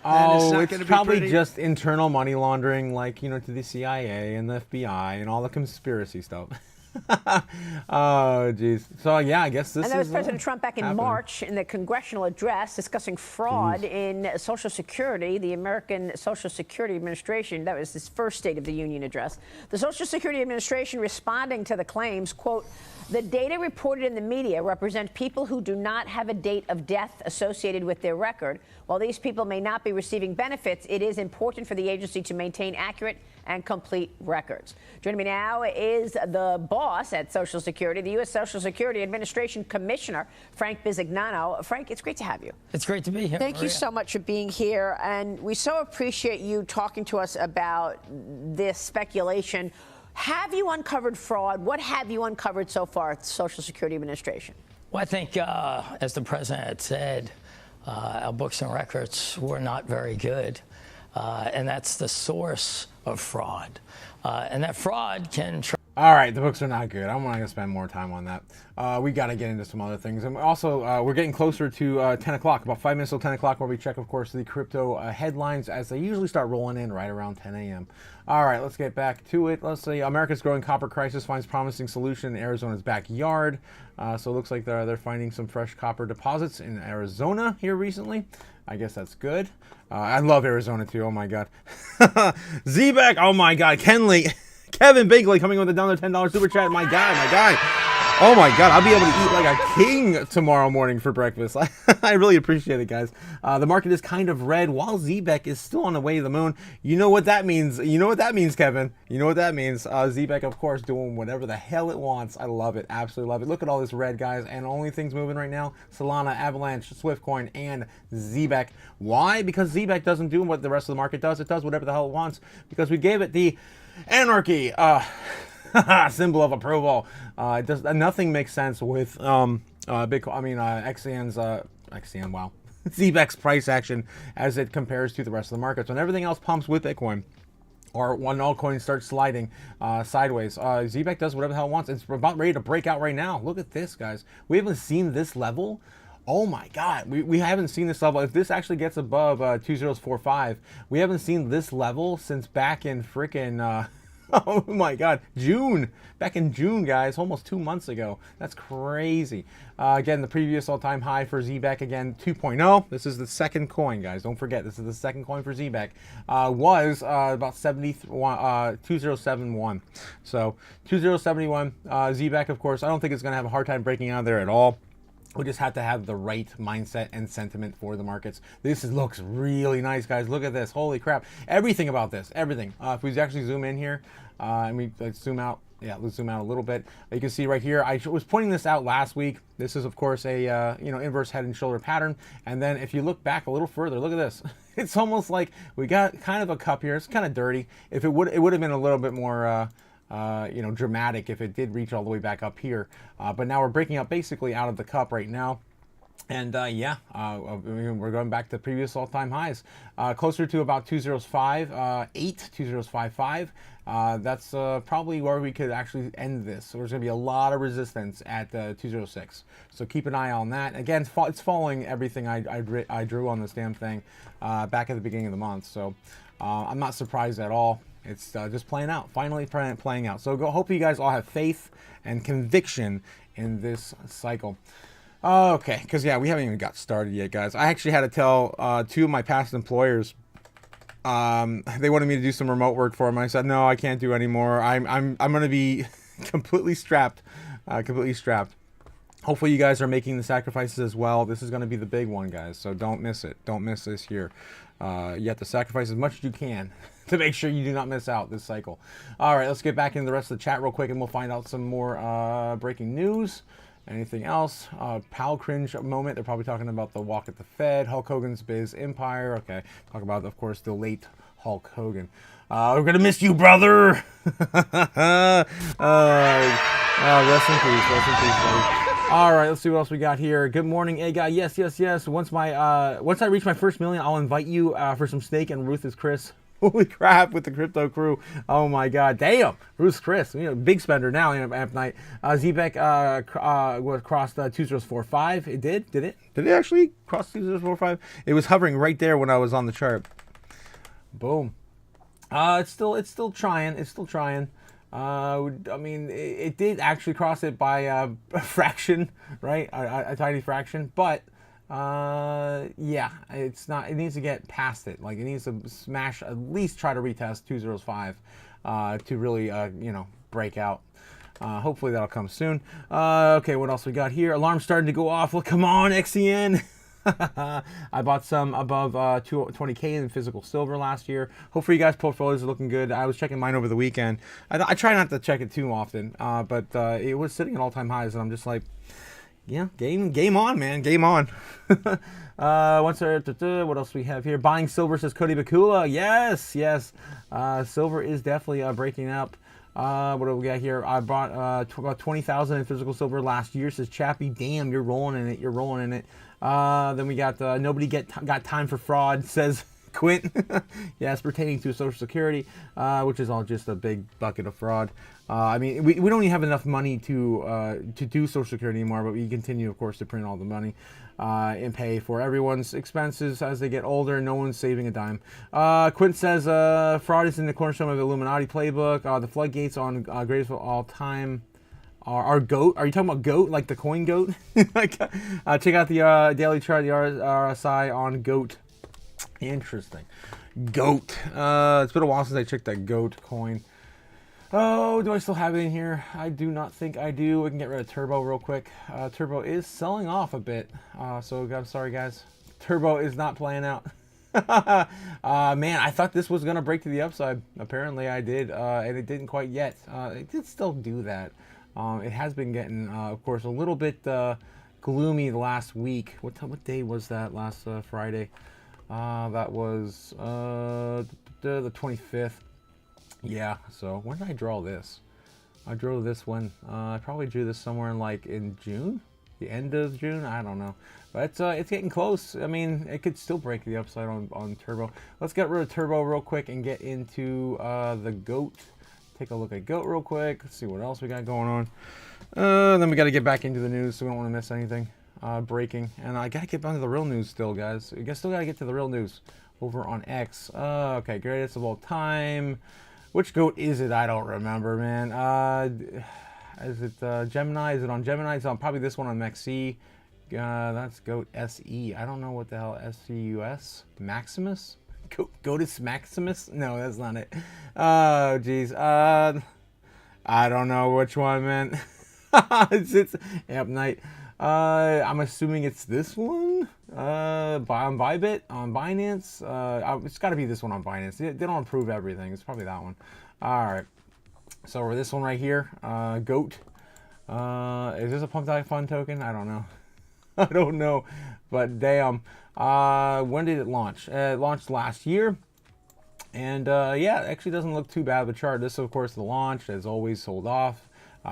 Oh, it's probably just internal money laundering, like, to the CIA and the FBI and all the conspiracy stuff. Oh, geez. So, yeah, I guess this is... And that was President Trump back in March in the congressional address discussing fraud in Social Security, the American Social Security Administration. That was his first State of the Union address. The Social Security Administration responding to the claims, quote, the data reported in the media represent people who do not have a date of death associated with their record. While these people may not be receiving benefits, it is important for the agency to maintain accurate and complete records. Joining me now is the boss at Social Security, the U.S. Social Security Administration Commissioner, Frank Bisignano. Frank, it's great to have you. It's great to be here. Thank you so much for being here. And we so appreciate you talking to us about this speculation. Have you uncovered fraud? What have you uncovered so far at the Social Security Administration? Well, I think, as the president had said, our books and records were not very good. and that's the source of fraud. And that fraud can... All right, the books are not good. I'm not going to spend more time on that. We got to get into some other things. And also, we're getting closer to 10 o'clock, about 5 minutes till 10 o'clock, where we check, of course, the crypto headlines as they usually start rolling in right around 10 a.m. All right, let's get back to it. Let's see. America's growing copper crisis finds promising solution in Arizona's backyard. So it looks like they're finding some fresh copper deposits in Arizona here recently. I guess that's good. I love Arizona, too. Oh, my God. Z-Back. Oh, my God. Kevin Bigley coming with another $10 super chat. My guy. Oh my God, I'll be able to eat like a king tomorrow morning for breakfast. I really appreciate it, guys. The market is kind of red while Zbeck is still on the way to the moon. You know what that means. You know what that means, Kevin. You know what that means. Zbeck, of course, doing whatever the hell it wants. I love it. Absolutely love it. Look at all this red, guys. And only things moving right now, Solana, Avalanche, Swiftcoin, and Zbeck. Why? Because Zbeck doesn't do what the rest of the market does. It does whatever the hell it wants. Because we gave it the anarchy symbol of approval. Nothing makes sense with XCN, wow. Zbeck's price action as it compares to the rest of the markets. When everything else pumps with Bitcoin, or when altcoins start sliding sideways, Zbeck does whatever the hell it wants. It's about ready to break out right now. Look at this, guys. We haven't seen this level. Oh my God, we haven't seen this level. If this actually gets above 2045, we haven't seen this level since back in frickin' oh my God, June. Back in June, guys, almost 2 months ago. That's crazy. Again, the previous all-time high for Zbeck, again, 2.0. This is the second coin, guys. Don't forget, this is the second coin for Zbeck. Was about 2071. So 2071, Zbeck, of course, I don't think it's going to have a hard time breaking out of there at all. We just have to have the right mindset and sentiment for the markets. This looks really nice, guys. Look at this. Holy crap. Everything about this. Everything. If we actually zoom in here, and we zoom out. Yeah, let's zoom out a little bit. You can see right here, I was pointing this out last week. This is, of course, a inverse head and shoulder pattern. And then if you look back a little further, look at this. It's almost like we got kind of a cup here. It's kind of dirty. If it would have been a little bit more... dramatic if it did reach all the way back up here. But now we're breaking up basically out of the cup right now. And we're going back to previous all-time highs. Closer to about 2055. That's probably where we could actually end this. So there's going to be a lot of resistance at 206. So keep an eye on that. Again, it's following everything I drew on this damn thing back at the beginning of the month. So I'm not surprised at all. It's just playing out, finally playing out. So hope you guys all have faith and conviction in this cycle. Okay, because yeah, we haven't even got started yet, guys. I actually had to tell 2 of my past employers. They wanted me to do some remote work for them. I said no, I can't do anymore. I'm going to be completely strapped. Hopefully you guys are making the sacrifices as well. This is going to be the big one, guys. So don't miss it. Don't miss this year. You have to sacrifice as much as you can to make sure you do not miss out this cycle. All right, let's get back into the rest of the chat real quick, and we'll find out some more breaking news. Anything else? Pal cringe moment. They're probably talking about the walk at the Fed, Hulk Hogan's Biz Empire. Okay, talk about, of course, the late Hulk Hogan. We're gonna miss you, brother. Rest in peace, buddy. All right, let's see what else we got here. Good morning, A guy. Yes. Once I reach my first million, I'll invite you for some steak and Ruth is Chris. Holy crap, with the crypto crew. Oh my God, damn. Ruth Chris, big spender now in Amp Night. Zbeck crossed 2045. It did? Did it actually cross 2045? It was hovering right there when I was on the chart. Boom. It's still trying. I mean, it did actually cross it by a fraction, right? A tiny fraction, but yeah, it's not. It needs to get past it. Like, it needs to smash, at least try to retest 205 to really, break out. Hopefully that'll come soon. Okay, what else we got here? Alarm's starting to go off. Well, come on, XCN. I bought some above 20K in physical silver last year. Hopefully you guys' portfolios are looking good. I was checking mine over the weekend. I try not to check it too often, but it was sitting at all-time highs, and I'm just like, yeah, game on, man, game on. What else we have here? Buying silver, says Cody Bakula. Yes. Silver is definitely breaking up. What do we got here? I bought about 20,000 in physical silver last year, says Chappie. Damn, you're rolling in it. Then we got nobody got time for fraud, says Quint. Yes, pertaining to Social Security, which is all just a big bucket of fraud. I mean, we don't even have enough money to do Social Security anymore, but we continue, of course, to print all the money and pay for everyone's expenses as they get older. No one's saving a dime. Quint says fraud is in the cornerstone of the Illuminati playbook. The floodgates on greatest of all time are GOAT. Are you talking about GOAT, like the coin GOAT? Like, check out the daily chart, the RSI on GOAT. Interesting. GOAT. It's been a while since I checked that GOAT coin. Oh, do I still have it in here? I do not think I do. We can get rid of Turbo real quick. Turbo is selling off a bit. So I'm sorry, guys. Turbo is not playing out. Man, I thought this was going to break to the upside. Apparently I did, and it didn't quite yet. It did still do that. It has been getting, of course, a little bit gloomy the last week. What day was that? Last Friday? That was the 25th. Yeah, so when did I draw this? I drew this one. I probably drew this somewhere in June? The end of June? I don't know. But it's getting close. I mean, it could still break the upside on Turbo. Let's get rid of Turbo real quick and get into the GOAT. Take a look at GOAT real quick. Let's see what else we got going on. Then we got to get back into the news, so we don't want to miss anything breaking. And I got to get back to the real news still, guys. You guys still got to get to the real news over on X. Okay, greatest of all time. Which GOAT is it? I don't remember, man. Is it Gemini? Is it on Gemini? It's on probably this one on MXC. That's GOAT SE. I don't know what the hell SCUS? Maximus? GOATus Maximus? No, that's not it. Oh, geez. I don't know which one, man. it's Amp Night. I'm assuming it's this one. On Bybit, on Binance. It's got to be this one on Binance. They don't approve everything. It's probably that one. All right. So for this one right here, GOAT. Is this a Pump Die Fun token? I don't know. I don't know. But damn. When did it launch? It launched last year. And yeah, it actually doesn't look too bad of a chart. This, of course, the launch has always sold off.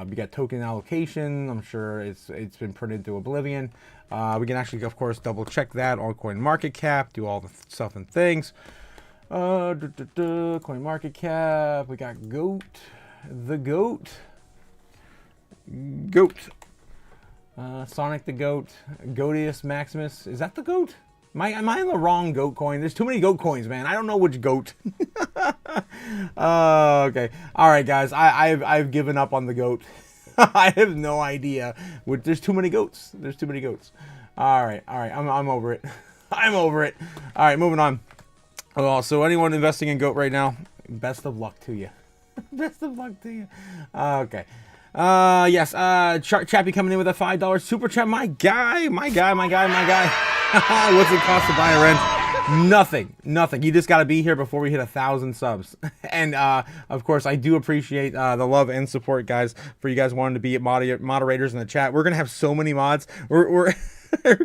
We got token allocation. I'm sure it's been printed to oblivion. We can actually, of course, double check that on CoinMarketCap, do all the stuff and things. CoinMarketCap. We got GOAT, the GOAT, GOAT, Sonic the GOAT, GOATius Maximus. Is that the GOAT? Am I in the wrong GOAT coin? There's too many GOAT coins, man. I don't know which GOAT. Okay. All right, guys. I've given up on the GOAT. I have no idea. There's too many goats. There's too many goats. All right. I'm over it. I'm over it. All right, moving on. So anyone investing in GOAT right now, best of luck to you. Best of luck to you. Okay. Yes. Chappie coming in with a $5 super chat. My guy. What's it cost to buy a wrench? Nothing. You just got to be here before we hit 1,000 subs. And of course, I do appreciate the love and support, guys. For you guys wanting to be moderators in the chat, we're gonna have so many mods. We're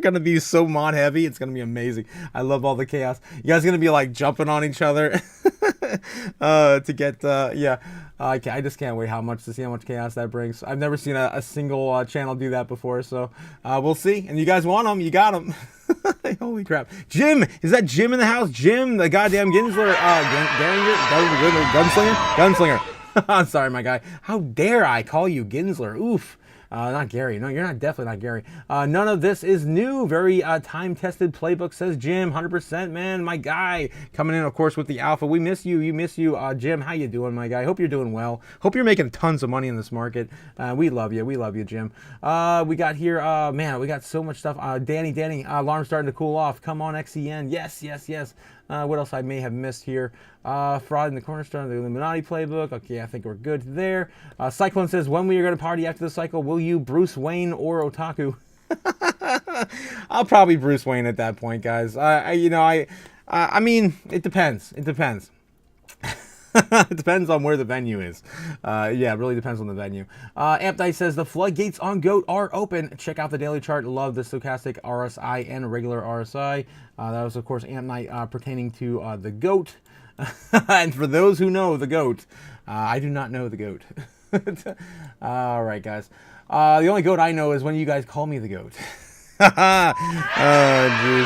gonna be so mod heavy. It's gonna be amazing. I love all the chaos. You guys are gonna be like jumping on each other to get yeah. I just can't wait to see how much chaos that brings. I've never seen a single channel do that before, so we'll see. And you guys want them, you got them. Holy crap. Jim! Is that Jim in the house? Jim, the goddamn Ginsler, Gunslinger? I'm sorry, my guy. How dare I call you Ginsler? Oof. Not Gary. No, you're not. Definitely not Gary. None of this is new. Very time-tested playbook, says Jim. 100%, man. My guy coming in, of course, with the alpha. We miss you. You miss you. Jim, how you doing, my guy? Hope you're doing well. Hope you're making tons of money in this market. We love you. We love you, Jim. We got here, man, we got so much stuff. Danny, alarm starting to cool off. Come on, XEN. Yes. What else I may have missed here? Fraud in the cornerstone of the Illuminati playbook. Okay, I think we're good there. Cyclone says, when we are going to party after the cycle, will you Bruce Wayne or Otaku? I'll probably Bruce Wayne at that point, guys. I mean, it depends. It depends on where the venue is. Yeah, it really depends on the venue. Amp Dice says, the floodgates on GOAT are open. Check out the daily chart. Love the stochastic RSI and regular RSI. That was, of course, Amp Night pertaining to the GOAT. And for those who know the GOAT, I do not know the GOAT. All right, guys. The only GOAT I know is when you guys call me the GOAT. Oh, jeez.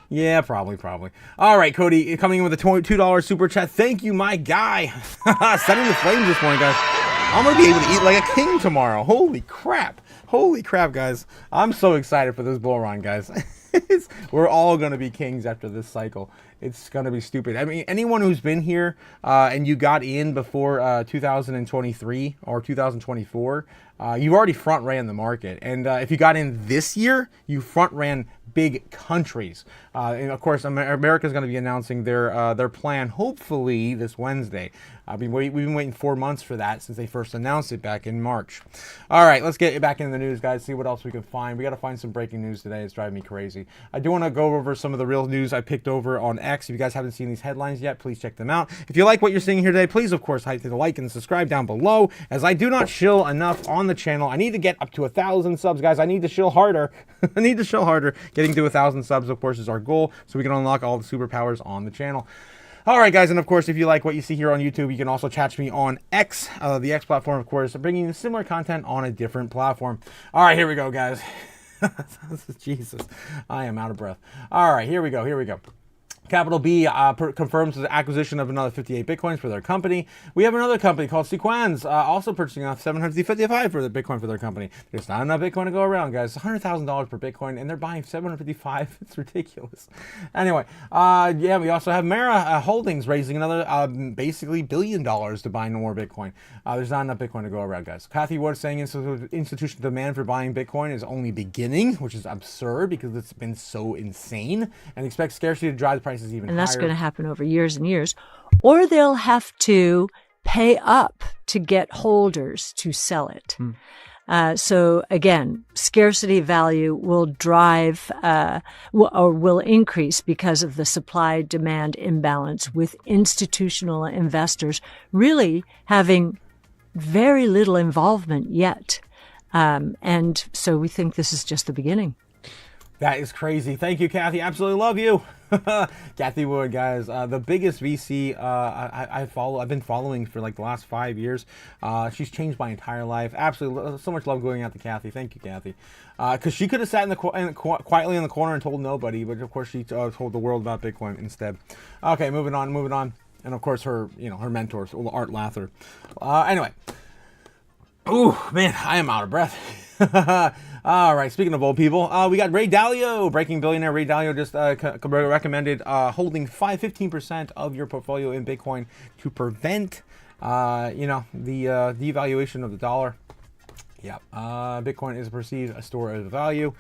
Yeah, probably. All right, Cody, coming in with a $2 super chat. Thank you, my guy. Setting the flames this morning, guys. I'm going to be able to eat like a king tomorrow. Holy crap, guys. I'm so excited for this bull run, guys. We're all going to be kings after this cycle. It's going to be stupid. I mean, anyone who's been here and you got in before 2023 or 2024, you've already front ran the market. And if you got in this year, you front ran big countries. And of course, America's going to be announcing their plan, hopefully this Wednesday. We've been waiting 4 months for that since they first announced it back in March. All right, let's get back into the news, guys. See what else we can find. We got to find some breaking news today. It's driving me crazy. I do want to go over some of the real news I picked over on X. If you guys haven't seen these headlines yet, please check them out. If you like what you're seeing here today, please, of course, hit the like and subscribe down below, as I do not shill enough on the channel. I need to get up to 1,000 subs, guys. I need to shill harder. I need to shill harder. Getting to 1,000 subs, of course, is our goal, so we can unlock all the superpowers on the channel. All right, guys, and of course, if you like what you see here on YouTube, you can also catch me on X, the X platform, of course, bringing similar content on a different platform. All right, here we go, guys. Jesus, I am out of breath. All right, here we go. Capital B confirms the acquisition of another 58 Bitcoins for their company. We have another company called ALTCOINS also purchasing off 755 for the Bitcoin for their company. There's not enough Bitcoin to go around, guys. It's $100,000 per Bitcoin, and they're buying 755. It's ridiculous. Anyway, yeah, we also have Mara Holdings raising another basically $1 billion to buy no more Bitcoin. There's not enough Bitcoin to go around, guys. Kathy Wood saying institutional demand for buying Bitcoin is only beginning, which is absurd because it's been so insane, and expects scarcity to drive the price even and that's higher. going to happen over years and years, or they'll have to pay up to get holders to sell it. So again, scarcity value will drive or will increase because of the supply-demand imbalance, with institutional investors really having very little involvement yet. And so we think this is just the beginning. That is crazy. Thank you, Kathy. Absolutely love you. Kathy Wood, guys, the biggest VC I've been following for like the last 5 years. She's changed my entire life. Absolutely, so much love going out to Kathy. Thank you, Kathy. Because she could have sat quietly in the corner and told nobody, but of course she told the world about Bitcoin instead. Okay, moving on. And of course her mentors, Art Lather. Anyway. Ooh, man, I am out of breath. All right, speaking of old people, we got Ray Dalio, breaking billionaire. Ray Dalio just recommended holding 15% of your portfolio in Bitcoin to prevent, the devaluation of the dollar. Yeah, Bitcoin is perceived a store of value.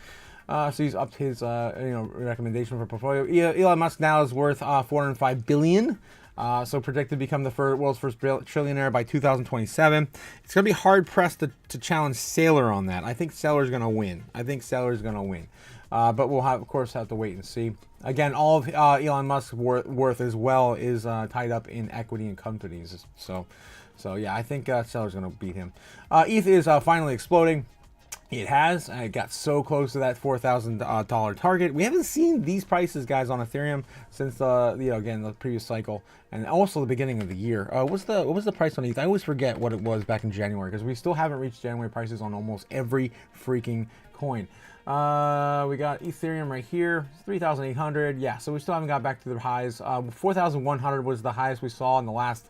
So he's upped his, recommendation for portfolio. Elon Musk now is worth $405 billion. So predicted to become the world's first trillionaire by 2027. It's going to be hard pressed to challenge Saylor on that. I think Saylor's going to win. But we'll of course have to wait and see. Again, all of Elon Musk's worth as well is tied up in equity in companies. So yeah, I think Saylor's going to beat him. ETH is finally exploding. It has. It got so close to that $4,000 target. We haven't seen these prices, guys, on Ethereum since the previous cycle, and also the beginning of the year. What was the price on ETH? I always forget what it was back in January, because we still haven't reached January prices on almost every freaking coin. We got Ethereum right here, 3,800. Yeah, so we still haven't got back to the highs. 4,100 was the highest we saw in the last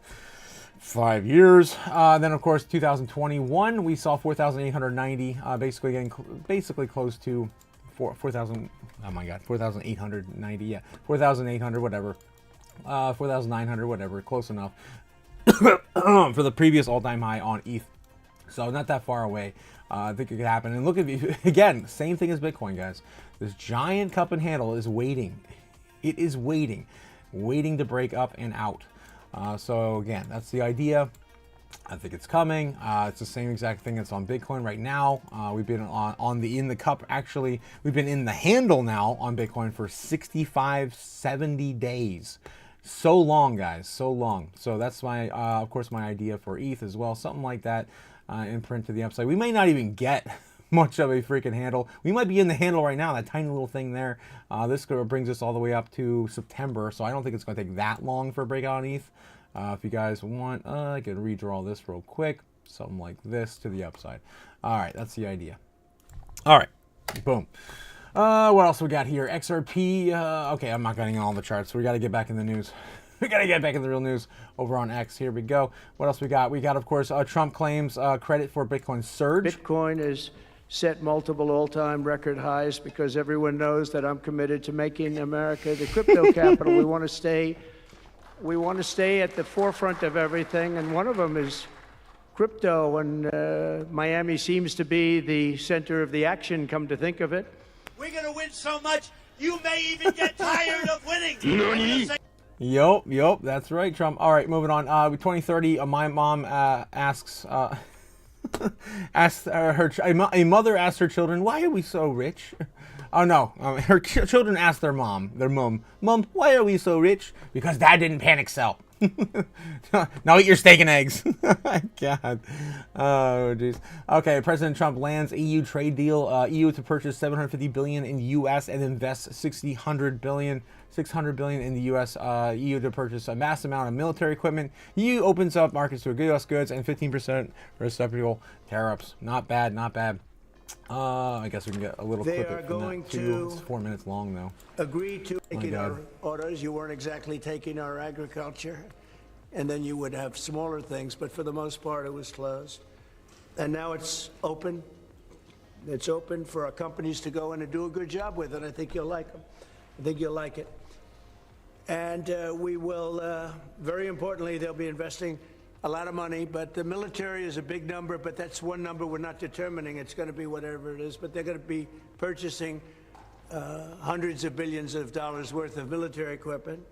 5 years. Then of course 2021 we saw 4,890, basically close to 4,000. Oh my God, 4,890. Yeah, 4,800, whatever. 4,900, whatever. Close enough for the previous all-time high on ETH. So not that far away. I think it could happen. And look at again, same thing as Bitcoin, guys. This giant cup and handle is waiting. It is waiting to break up and out. So again, that's the idea. I think it's coming. It's the same exact thing that's on Bitcoin right now. We've been in the cup. Actually, we've been in the handle now on Bitcoin for 65, 70 days. So long, guys, so long. So that's my, of course, my idea for ETH as well. Something like that, imprint to the upside. We may not even get much of a freaking handle. We might be in the handle right now, that tiny little thing there. This brings us all the way up to September, so I don't think it's going to take that long for a breakout on ETH. If you guys want, I can redraw this real quick. Something like this to the upside. All right, that's the idea. All right, boom. What else we got here? XRP. Okay, I'm not getting all the charts. So we got to get back in the news. We got to get back in the real news over on X. Here we go. What else we got? We got, of course, Trump claims credit for Bitcoin's surge. Bitcoin has set multiple all-time record highs because everyone knows that I'm committed to making America the crypto capital. We want to stay at the forefront of everything, and one of them is crypto, and Miami seems to be the center of the action, come to think of it. We're going to win so much, you may even get tired of winning. Yup, that's right, Trump. All right, moving on. 2030, my mom asks, a mother asked her children, "Why are we so rich?" Oh no, her children asked their mom, "Mom, why are we so rich?" "Because Dad didn't panic sell." Now eat your steak and eggs. God. Oh, jeez. Okay, President Trump lands EU trade deal. EU to purchase $750 billion in U.S. and invest $600 billion in the U.S. EU to purchase a mass amount of military equipment. EU opens up markets to U.S. goods and 15% reciprocal tariffs. Not bad, not bad. I guess we can get a little clip They are from going that too. to It's 4 minutes long though. agree to taking our God. orders. You weren't exactly taking our agriculture, and then you would have smaller things, but for the most part, it was closed. And now it's open. It's open for our companies to go in and do a good job with it. I think you'll like them. I think you'll like it. And we will, very importantly, they'll be investing a lot of money, but the military is a big number, but that's one number we're not determining. It's going to be whatever it is, but they're going to be purchasing hundreds of billions of dollars worth of military equipment.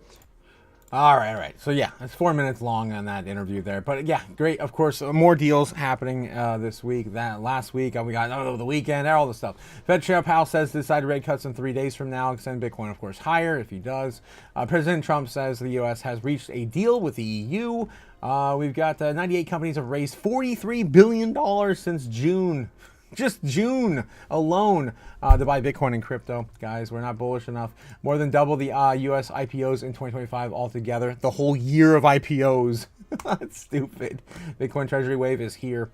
All right. So yeah, it's 4 minutes long on that interview there. But yeah, great. Of course, more deals happening this week. That last week we got over the weekend, all the stuff. Fed Chair Powell says to decide rate cuts in 3 days from now, extend Bitcoin, of course, higher if he does. President Trump says the U.S. has reached a deal with the EU. We've got 98 companies have raised $43 billion since June. Just June alone to buy Bitcoin and crypto. Guys, we're not bullish enough. More than double the U.S. IPOs in 2025 altogether. The whole year of IPOs. That's stupid. Bitcoin Treasury wave is here.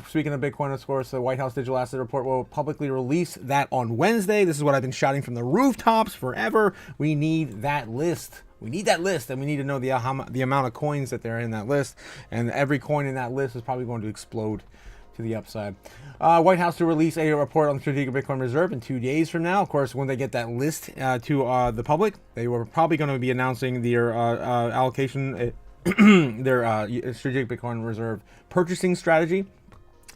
Speaking of Bitcoin, of course, the White House Digital Asset Report will publicly release that on Wednesday. This is what I've been shouting from the rooftops forever. We need that list. We need that list, and we need to know the amount of coins that they're in that list. And every coin in that list is probably going to explode to the upside. White House to release a report on the strategic Bitcoin reserve in 2 days from now. Of course, when they get that list to the public, they were probably going to be announcing their allocation, their strategic Bitcoin reserve purchasing strategy.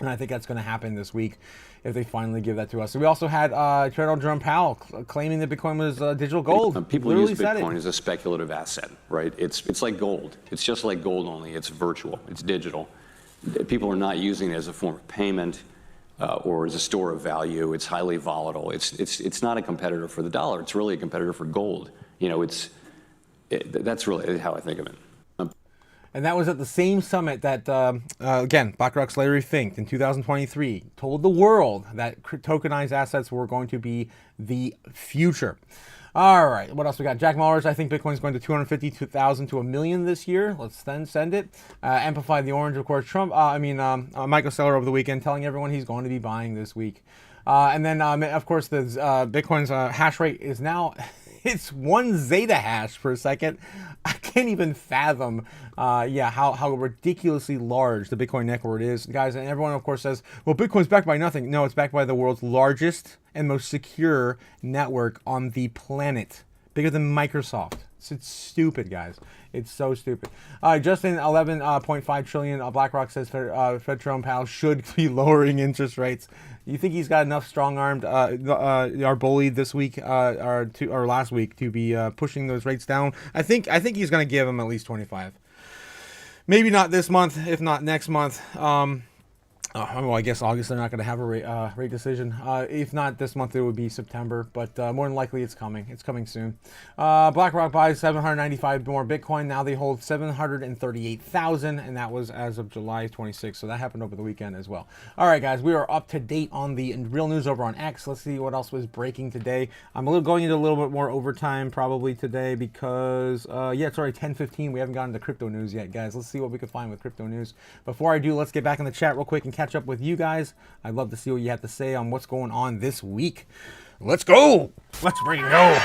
And I think that's going to happen this week if they finally give that to us. So we also had Chairman Jerome Powell claiming that Bitcoin was digital gold. People Literally use Bitcoin as a speculative asset, right? It's like gold. It's just like gold, only it's virtual. It's digital. People are not using it as a form of payment or as a store of value. It's highly volatile. It's not a competitor for the dollar. It's really a competitor for gold. You know, that's really how I think of it. And that was at the same summit that, again, BlackRock's Larry Fink in 2023 told the world that tokenized assets were going to be the future. All right, what else we got? Jack Mallers, I think Bitcoin's going to 250,000 to 1 million this year. Let's then send it. Amplify the orange, of course. Michael Saylor over the weekend telling everyone he's going to be buying this week. And then, of course, the Bitcoin's hash rate is now... It's 1 zeta hash per second. I can't even fathom, how ridiculously large the Bitcoin network is, guys. And everyone, of course, says, "Well, Bitcoin's backed by nothing." No, it's backed by the world's largest and most secure network on the planet, bigger than Microsoft. It's stupid, guys. It's so stupid. Just in 11.5 trillion, BlackRock says Fed Jerome Powell should be lowering interest rates. You think he's got enough strong-armed our bully this week or last week to be pushing those rates down? I think he's going to give him at least 25. Maybe not this month, if not next month. Well, I guess August they're not going to have a rate decision. If not this month, it would be September. But more than likely, it's coming. It's coming soon. BlackRock buys 795 more Bitcoin. Now they hold 738,000, and that was as of July 26th. So that happened over the weekend as well. All right, guys, we are up to date on the real news over on X. Let's see what else was breaking today. I'm going into a little bit more overtime probably today because, it's already 10:15. We haven't gotten to crypto news yet, guys. Let's see what we can find with crypto news. Before I do, let's get back in the chat real quick and catch up with you guys. I'd love to see what you have to say on what's going on this week. Let's go. Let's freaking go.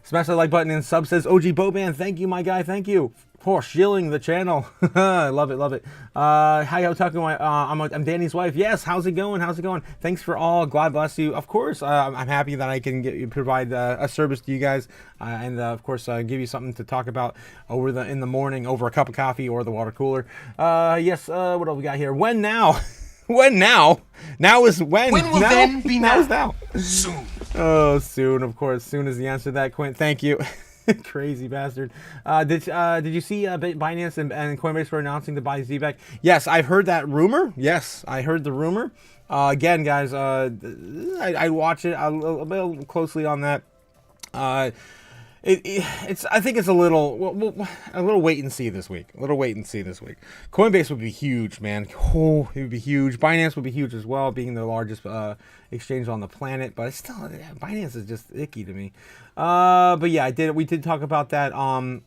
Smash that like button and sub, says OG Boban. Thank you, my guy. Thank you for shilling the channel. I love it, love it. Hi, Otaku. I'm Danny's wife. Yes, how's it going? How's it going? Thanks for all. God bless you. Of course, I'm happy that I can provide a service to you guys, and of course, give you something to talk about in the morning over a cup of coffee or the water cooler. Yes. What else we got here? When now? When now? Now is when. When will now? then be now? Now is now. Soon. Oh, soon, of course. Soon is the answer to that, Quint. Thank you. Crazy bastard. Did you see Binance and Coinbase were announcing to buy ZBEC? Yes, I've heard that rumor. Yes, I heard the rumor. Again, guys, I watch it a little closely on that. It's I think it's a little wait and see this week. A little wait and see this week. Coinbase would be huge, man. Oh, it would be huge. Binance would be huge as well, being the largest exchange on the planet. But it's still, Binance is just icky to me. But yeah, we did talk about that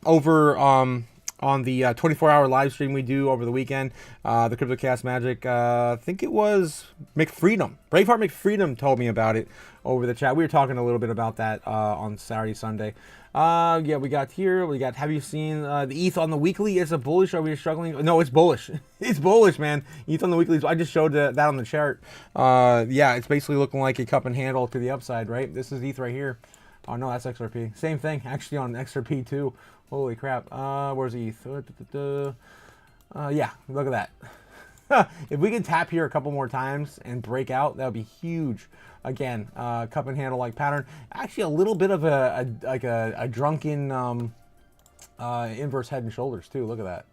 over on the 24-hour live stream we do over the weekend. The Crypto Chaos Magic. I think it was McFreedom. Braveheart McFreedom told me about it over the chat. We were talking a little bit about that on Saturday, Sunday. Yeah, we got, have you seen the ETH on the weekly? Is it bullish? Are we struggling? No, it's bullish. It's bullish, man. ETH on the weekly. I just showed that on the chart. Yeah, it's basically looking like a cup and handle to the upside, right? This is ETH right here. Oh, no, that's XRP. Same thing, actually, on XRP, too. Holy crap. Where's ETH? Yeah, look at that. If we can tap here a couple more times and break out, that would be huge. Again, cup and handle like pattern. Actually, a little bit of a drunken inverse head and shoulders too. Look at that.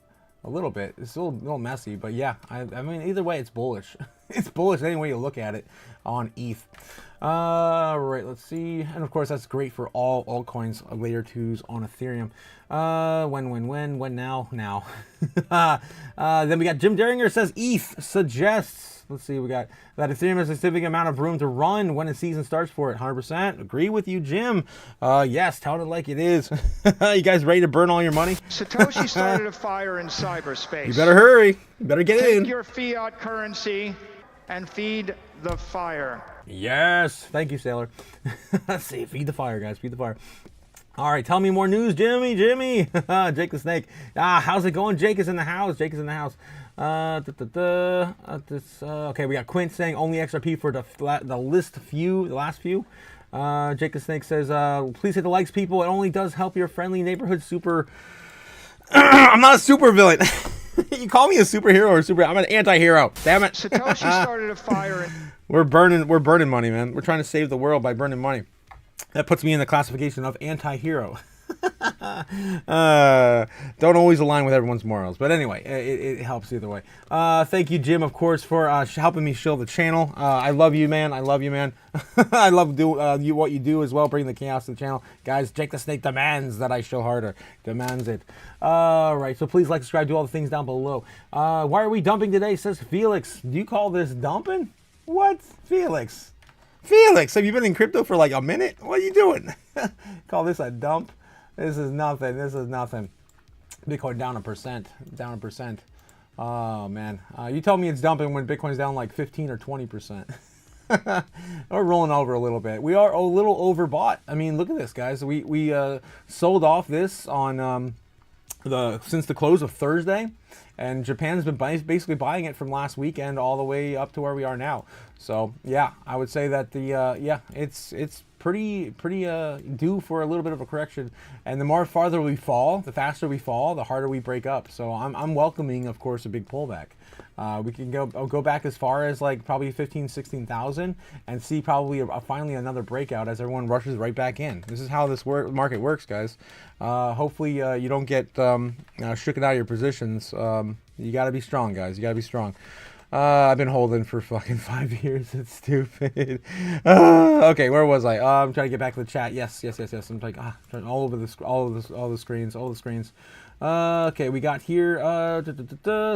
A little bit. It's still a little messy, but yeah. I mean, either way, it's bullish. It's bullish any way you look at it on ETH. Right, let's see. And of course, that's great for all altcoins, layer 2s on Ethereum. When now? Now. Then we got Jim Deringer says ETH suggests. Let's see, we got that Ethereum has a significant amount of room to run when the season starts for it. 100%. Agree with you, Jim. Yes, tell it like it is. You guys ready to burn all your money? Satoshi started a fire in cyberspace. You better hurry. You better get in. Take your fiat currency and feed the fire. Yes. Thank you, Sailor. Let's see. Feed the fire, guys. Feed the fire. All right, tell me more news, Jimmy. Jake the Snake. How's it going? Jake is in the house. Jake is in the house. Okay, we got Quint saying only XRP for the last few. Jake the Snake says, please hit the likes, people. It only does help your friendly neighborhood super. I'm not a super villain. You call me a superhero or super? I'm an anti-hero. Damn it. Satoshi started a fire. We're burning money, man. We're trying to save the world by burning money. That puts me in the classification of anti-hero. Don't always align with everyone's morals, but anyway, it helps either way. Thank you, Jim, of course, for helping me shill the channel. I love you, man. I love you, man. I love what you do as well, bring the chaos to the channel, guys. Jake the Snake demands that I show harder. Demands it. All right, so please like, subscribe, do all the things down below. Why are we dumping today? Says Felix. Do you call this dumping? What, Felix? Felix, have you been in crypto for like a minute? What are you doing? Call this a dump? This is nothing. This is nothing. Bitcoin down 1%. Down 1%. Oh, man. You told me it's dumping when Bitcoin's down like 15 or 20%. We're rolling over a little bit. We are a little overbought. I mean, look at this, guys. We sold off this on since the close of Thursday. And Japan's been basically buying it from last weekend all the way up to where we are now. So yeah, I would say that it's pretty due for a little bit of a correction. And the more farther we fall, the faster we fall, the harder we break up. So I'm welcoming, of course, a big pullback. We can go back as far as like probably 15,000, 16,000 and see probably finally another breakout as everyone rushes right back in. This is how this market works, guys. Hopefully you don't get shooken out of your positions. You got to be strong, guys. You got to be strong. I've been holding for fucking 5 years. It's stupid. Okay, where was I? I'm trying to get back to the chat. Yes. I'm like all over the screens. Okay, we got here.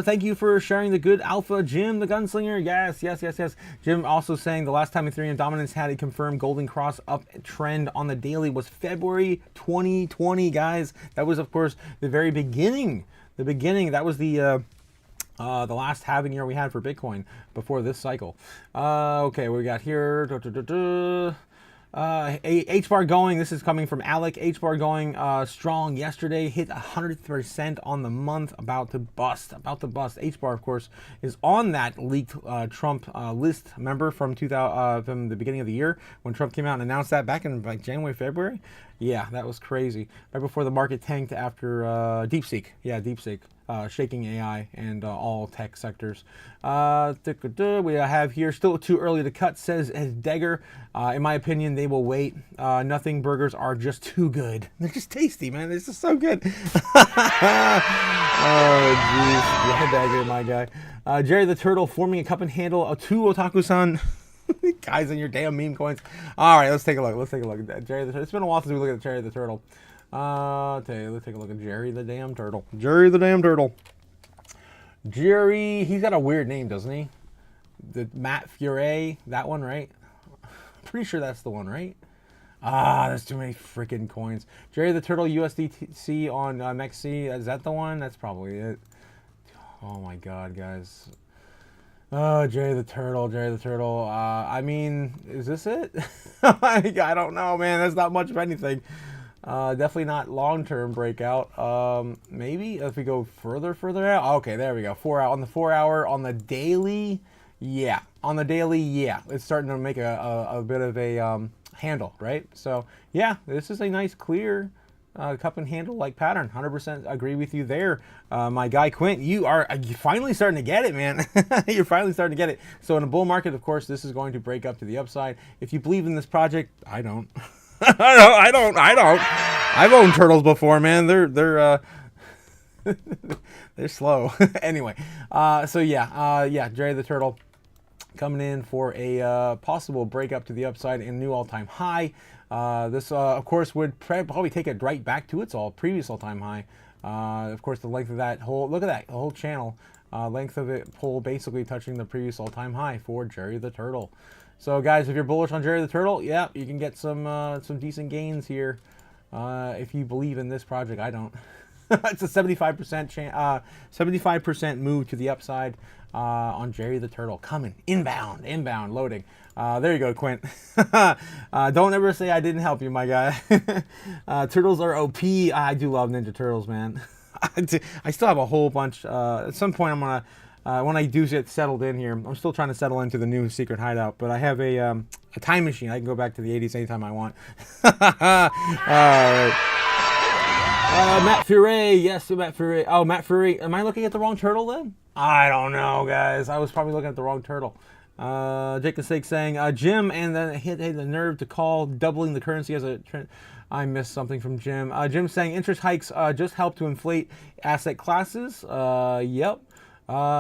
Thank you for sharing the good alpha, Jim the Gunslinger. Yes. Jim also saying the last time Ethereum dominance had a confirmed golden cross uptrend on the daily was February 2020, guys. That was, of course, the very beginning. That was the The last halving year we had for Bitcoin before this cycle. Okay, we got here. H-bar going. This is coming from Alec. H-bar going strong yesterday. Hit 100% on the month. About to bust. H-bar, of course, is on that leaked Trump list. Remember from the beginning of the year when Trump came out and announced that back in like January, February? Yeah, that was crazy. Right before the market tanked after DeepSeek. Yeah, DeepSeek. Shaking AI and all tech sectors. We have here, still too early to cut, says Degger. In my opinion, they will wait. Nothing burgers are just too good. They're just tasty, man. This is so good. Oh, jeez. Yeah, Degger, my guy. Jerry the Turtle forming a cup and handle to Otaku-san. Guys in your damn meme coins. All right, let's take a look. Jerry the Turtle. It's been a while since we looked at Jerry the Turtle. Let's take a look at Jerry the damn turtle. Jerry, he's got a weird name, doesn't he? The Matt Furet, that one, right? Pretty sure that's the one, right? There's too many freaking coins. Jerry the Turtle USDC on MEXC, is that the one? That's probably it. Oh my god, guys. Oh, Jerry the Turtle. I mean, is this it? I don't know, man. That's not much of anything. Definitely not long-term breakout. Maybe if we go further out. Okay, there we go. 4 hour on the 4 hour. On the daily, yeah. It's starting to make a bit of a handle, right? So yeah, this is a nice clear cup and handle like pattern. 100% agree with you there, my guy Quint. You are finally starting to get it, man. You're finally starting to get it. So in a bull market, of course, this is going to break up to the upside. If you believe in this project, I don't. I don't. I've owned turtles before, man. They're slow. Anyway, so yeah, Jerry the Turtle coming in for a possible break up to the upside and new all-time high. This, of course, would probably take it right back to its previous all-time high. Of course, the length of that whole, look at that, the whole channel, length of it pull basically touching the previous all-time high for Jerry the Turtle. So, guys, if you're bullish on Jerry the Turtle, yeah, you can get some decent gains here. If you believe in this project, I don't. It's a 75% move to the upside on Jerry the Turtle. Coming inbound, loading. There you go, Quint. Don't ever say I didn't help you, my guy. Turtles are OP. I do love Ninja Turtles, man. I still have a whole bunch. At some point, I'm gonna. When I do get settled in here, I'm still trying to settle into the new secret hideout, but I have a time machine. I can go back to the 80s anytime I want. Matt Furet, yes, Matt Furet. Oh, Matt Furet. Am I looking at the wrong turtle then? I don't know, guys. I was probably looking at the wrong turtle. Jacob Sake saying, Jim, and then hit the nerve to call doubling the currency as a trend. I missed something from Jim. Jim saying interest hikes just help to inflate asset classes. Yep.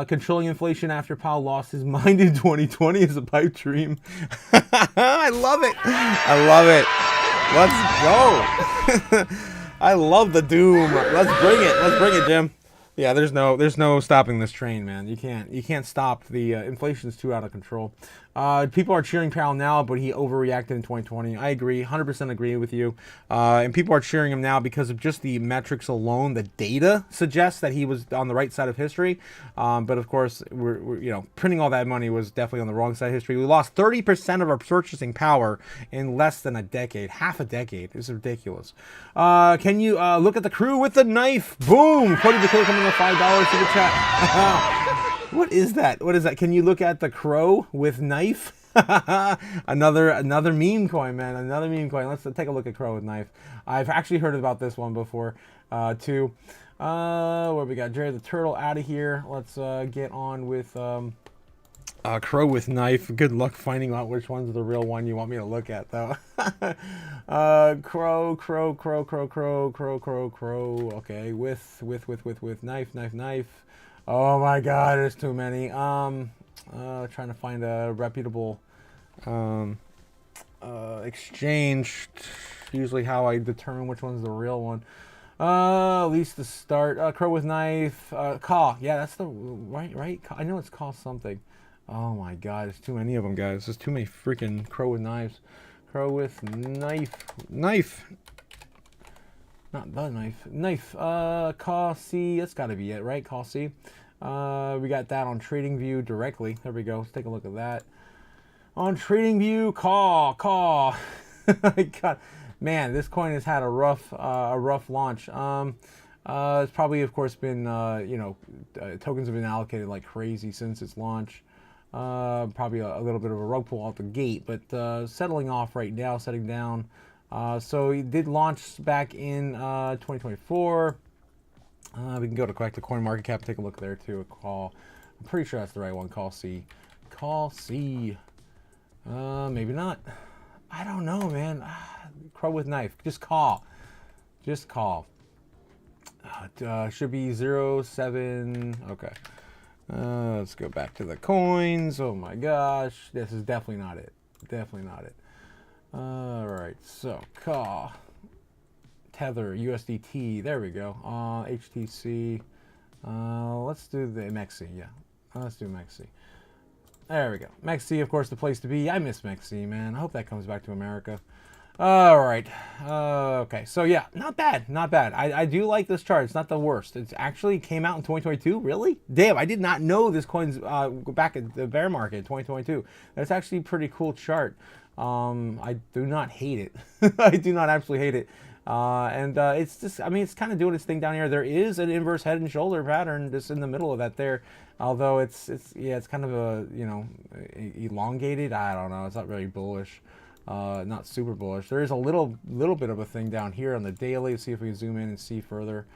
Controlling inflation after Powell lost his mind in 2020 is a pipe dream. I love it. Let's go. I love the doom. Let's bring it, Jim. Yeah, there's no stopping this train, man. You can't stop the inflation's too out of control. People are cheering Powell now, but he overreacted in 2020. I agree, 100% agree with you. And people are cheering him now because of just the metrics alone. The data suggests that he was on the right side of history. But of course, we're printing all that money was definitely on the wrong side of history. We lost 30% of our purchasing power in less than a decade, half a decade. It's ridiculous. Can you look at the crew with the knife? Boom! Cody the Killer coming in $5 to the chat. What is that? Can you look at the crow with knife? another meme coin, man. Another meme coin. Let's take a look at crow with knife. I've actually heard about this one before, too. Where we got Jerry the Turtle out of here. Let's get on with crow with knife. Good luck finding out which one's the real one you want me to look at, though. Crow. Okay, with knife. Oh my God, there's too many. Trying to find a reputable exchange. Usually how I determine which one's the real one. At least to start. Crow with knife. Caw. Yeah, that's the right. I know it's called something. Oh my God, there's too many of them, guys. There's too many freaking crow with knives. Crow with knife. Not the knife. Caw C. That's got to be it, right? Caw C. We got that on TradingView directly. There we go. Let's take a look at that. On TradingView, call. God, man, this coin has had a rough launch. It's probably, of course, been tokens have been allocated like crazy since its launch. Probably a little bit of a rug pull out the gate, but settling off right now, setting down. So it did launch back in 2024. We can go to collect the coin market cap, take a look there too. Call. I'm pretty sure that's the right one. Call C. Call C. Maybe not. I don't know, man. Crow with knife. Just call. Just call. Should be 07. Okay. Let's go back to the coins. Oh my gosh. This is definitely not it. Definitely not it. All right. So call. Tether, USDT. There we go. HTC. Let's do the MEXC. Yeah. Let's do MEXC. There we go. MEXC, of course, the place to be. I miss MEXC, man. I hope that comes back to America. All right. Okay. So, yeah, not bad. Not bad. I do like this chart. It's not the worst. It actually came out in 2022. Really? Damn, I did not know this coin's back at the bear market in 2022. That's actually a pretty cool chart. I do not hate it. I do not absolutely hate it. It's just, I mean, it's kind of doing its thing down here. There is an inverse head and shoulder pattern just in the middle of that there. Although it's kind of a, elongated. I don't know. It's not really bullish. Not super bullish. There is a little bit of a thing down here on the daily. Let's see if we can zoom in and see further.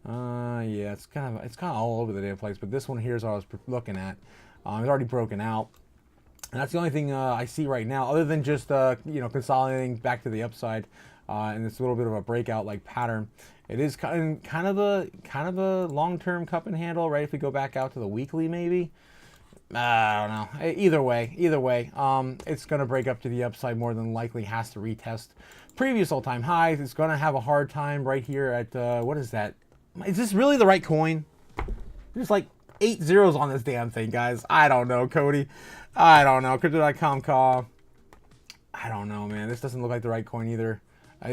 Yeah, it's kind of all over the damn place. But this one here is what I was looking at. It's already broken out. And that's the only thing I see right now, other than just consolidating back to the upside. And it's a little bit of a breakout like pattern. It is kind of a long-term cup and handle, right? If we go back out to the weekly, maybe. I don't know. Either way, it's going to break up to the upside more than likely. Has to retest previous all-time highs. It's going to have a hard time right here at what is that? Is this really the right coin? There's like 8 zeros on this damn thing, guys. I don't know, Cody. I don't know. Crypto.com call. I don't know, man. This doesn't look like the right coin either.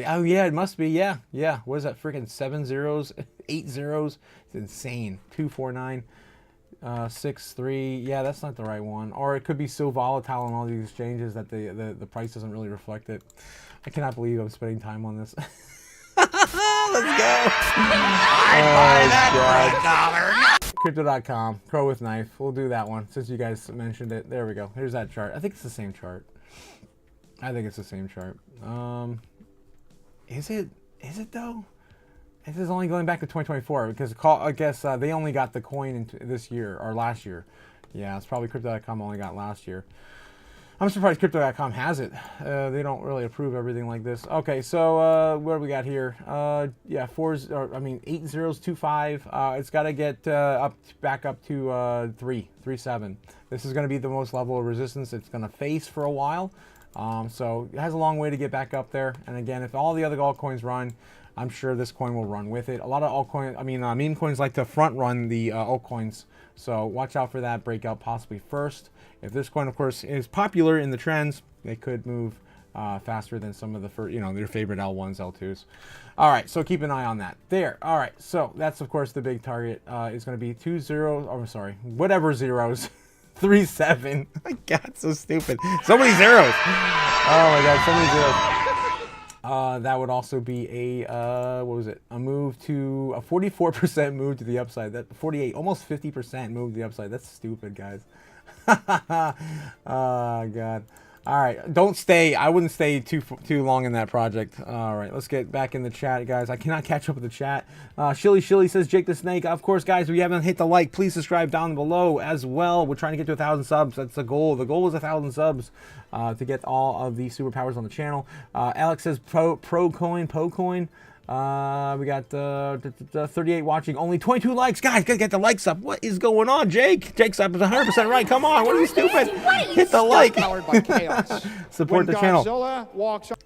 Oh yeah, it must be. Yeah. What is that? Freaking 7 zeros, 8 zeros. It's insane. 249, 63. Yeah, that's not the right one. Or it could be so volatile on all these exchanges that the price doesn't really reflect it. I cannot believe I'm spending time on this. Let's go. I'd buy that for $1. Crypto.com, crow with knife. We'll do that one since you guys mentioned it. There we go. Here's that chart. I think it's the same chart. Is it though? This is only going back to 2024 because I guess they only got the coin this year or last year. Yeah, it's probably Crypto.com only got last year. I'm surprised Crypto.com has it. They don't really approve everything like this. Okay, so what do we got here? Yeah, 8 zeros, 25. It's got to get back up to 3.7. This is going to be the most level of resistance it's going to face for a while. So it has a long way to get back up there. And again, if all the other altcoins run, I'm sure this coin will run with it. A lot of altcoins, meme coins like to front run the altcoins. So watch out for that breakout possibly first. If this coin, of course, is popular in the trends, they could move faster than some of the their favorite L1s, L2s. All right, so keep an eye on that. There. All right, so that's of course the big target. Is going to be 2 zeros. Oh, I'm sorry, whatever zeros. 3.7. My God, so stupid. So many zeros. Oh my God, so many zeros. That would also be a what was it? A 44% move to the upside. That 48, almost 50% move to the upside. That's stupid, guys. Oh God. All right, don't stay. I wouldn't stay too long in that project. All right, let's get back in the chat, guys. I cannot catch up with the chat. Shilly says, Jake the Snake. Of course, guys, if you haven't hit the like, please subscribe down below as well. We're trying to get to 1,000 subs. That's the goal. The goal is 1,000 subs to get all of the superpowers on the channel. Alex says, PoCoin. We got 38 watching, only 22 likes. Guys, gotta get the likes up. What is going on, Jake? Jake's up is 100% right. Come on, what are you stupid? Hit the like. Powered by chaos. Support the channel. Godzilla walks on.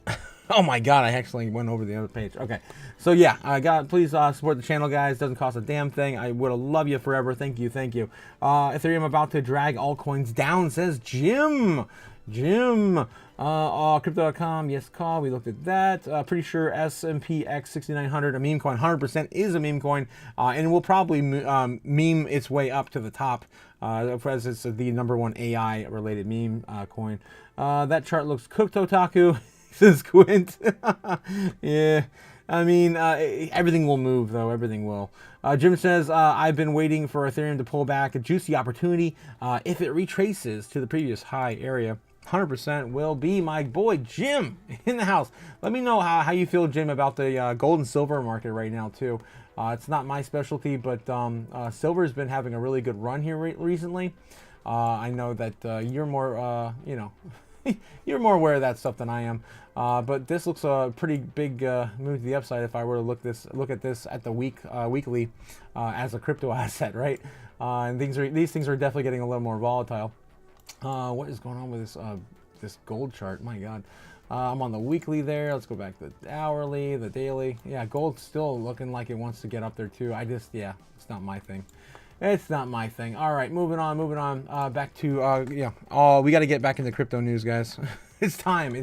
Oh my God, I actually went over the other page. Okay, so yeah, please support the channel, guys. Doesn't cost a damn thing. I would love you forever. Thank you. Ethereum about to drag altcoins down, says Jim. Jim, Crypto.com, yes, call. We looked at that. Pretty sure S&P X 6900, a meme coin, 100% is a meme coin, and it will probably meme its way up to the top, as it's the #1 AI-related meme coin. That chart looks Crypto Otaku, says Quint. Yeah. I mean, everything will move, though. Everything will. Jim says, I've been waiting for Ethereum to pull back. A juicy opportunity. If it retraces to the previous high area, 100% will be my boy Jim in the house. Let me know how you feel, Jim, about the gold and silver market right now, too. It's not my specialty, but silver has been having a really good run here recently. I know that you're more, you know, you're more aware of that stuff than I am. But this looks a pretty big move to the upside if I were to look at this at the weekly as a crypto asset, right? And these things are definitely getting a little more volatile. What is going on with this gold chart? My God. I'm on the weekly there. Let's go back to the hourly, the daily. Yeah, gold's still looking like it wants to get up there too. Yeah, it's not my thing. It's not my thing. All right, moving on. Back to, we got to get back into crypto news, guys. It's time.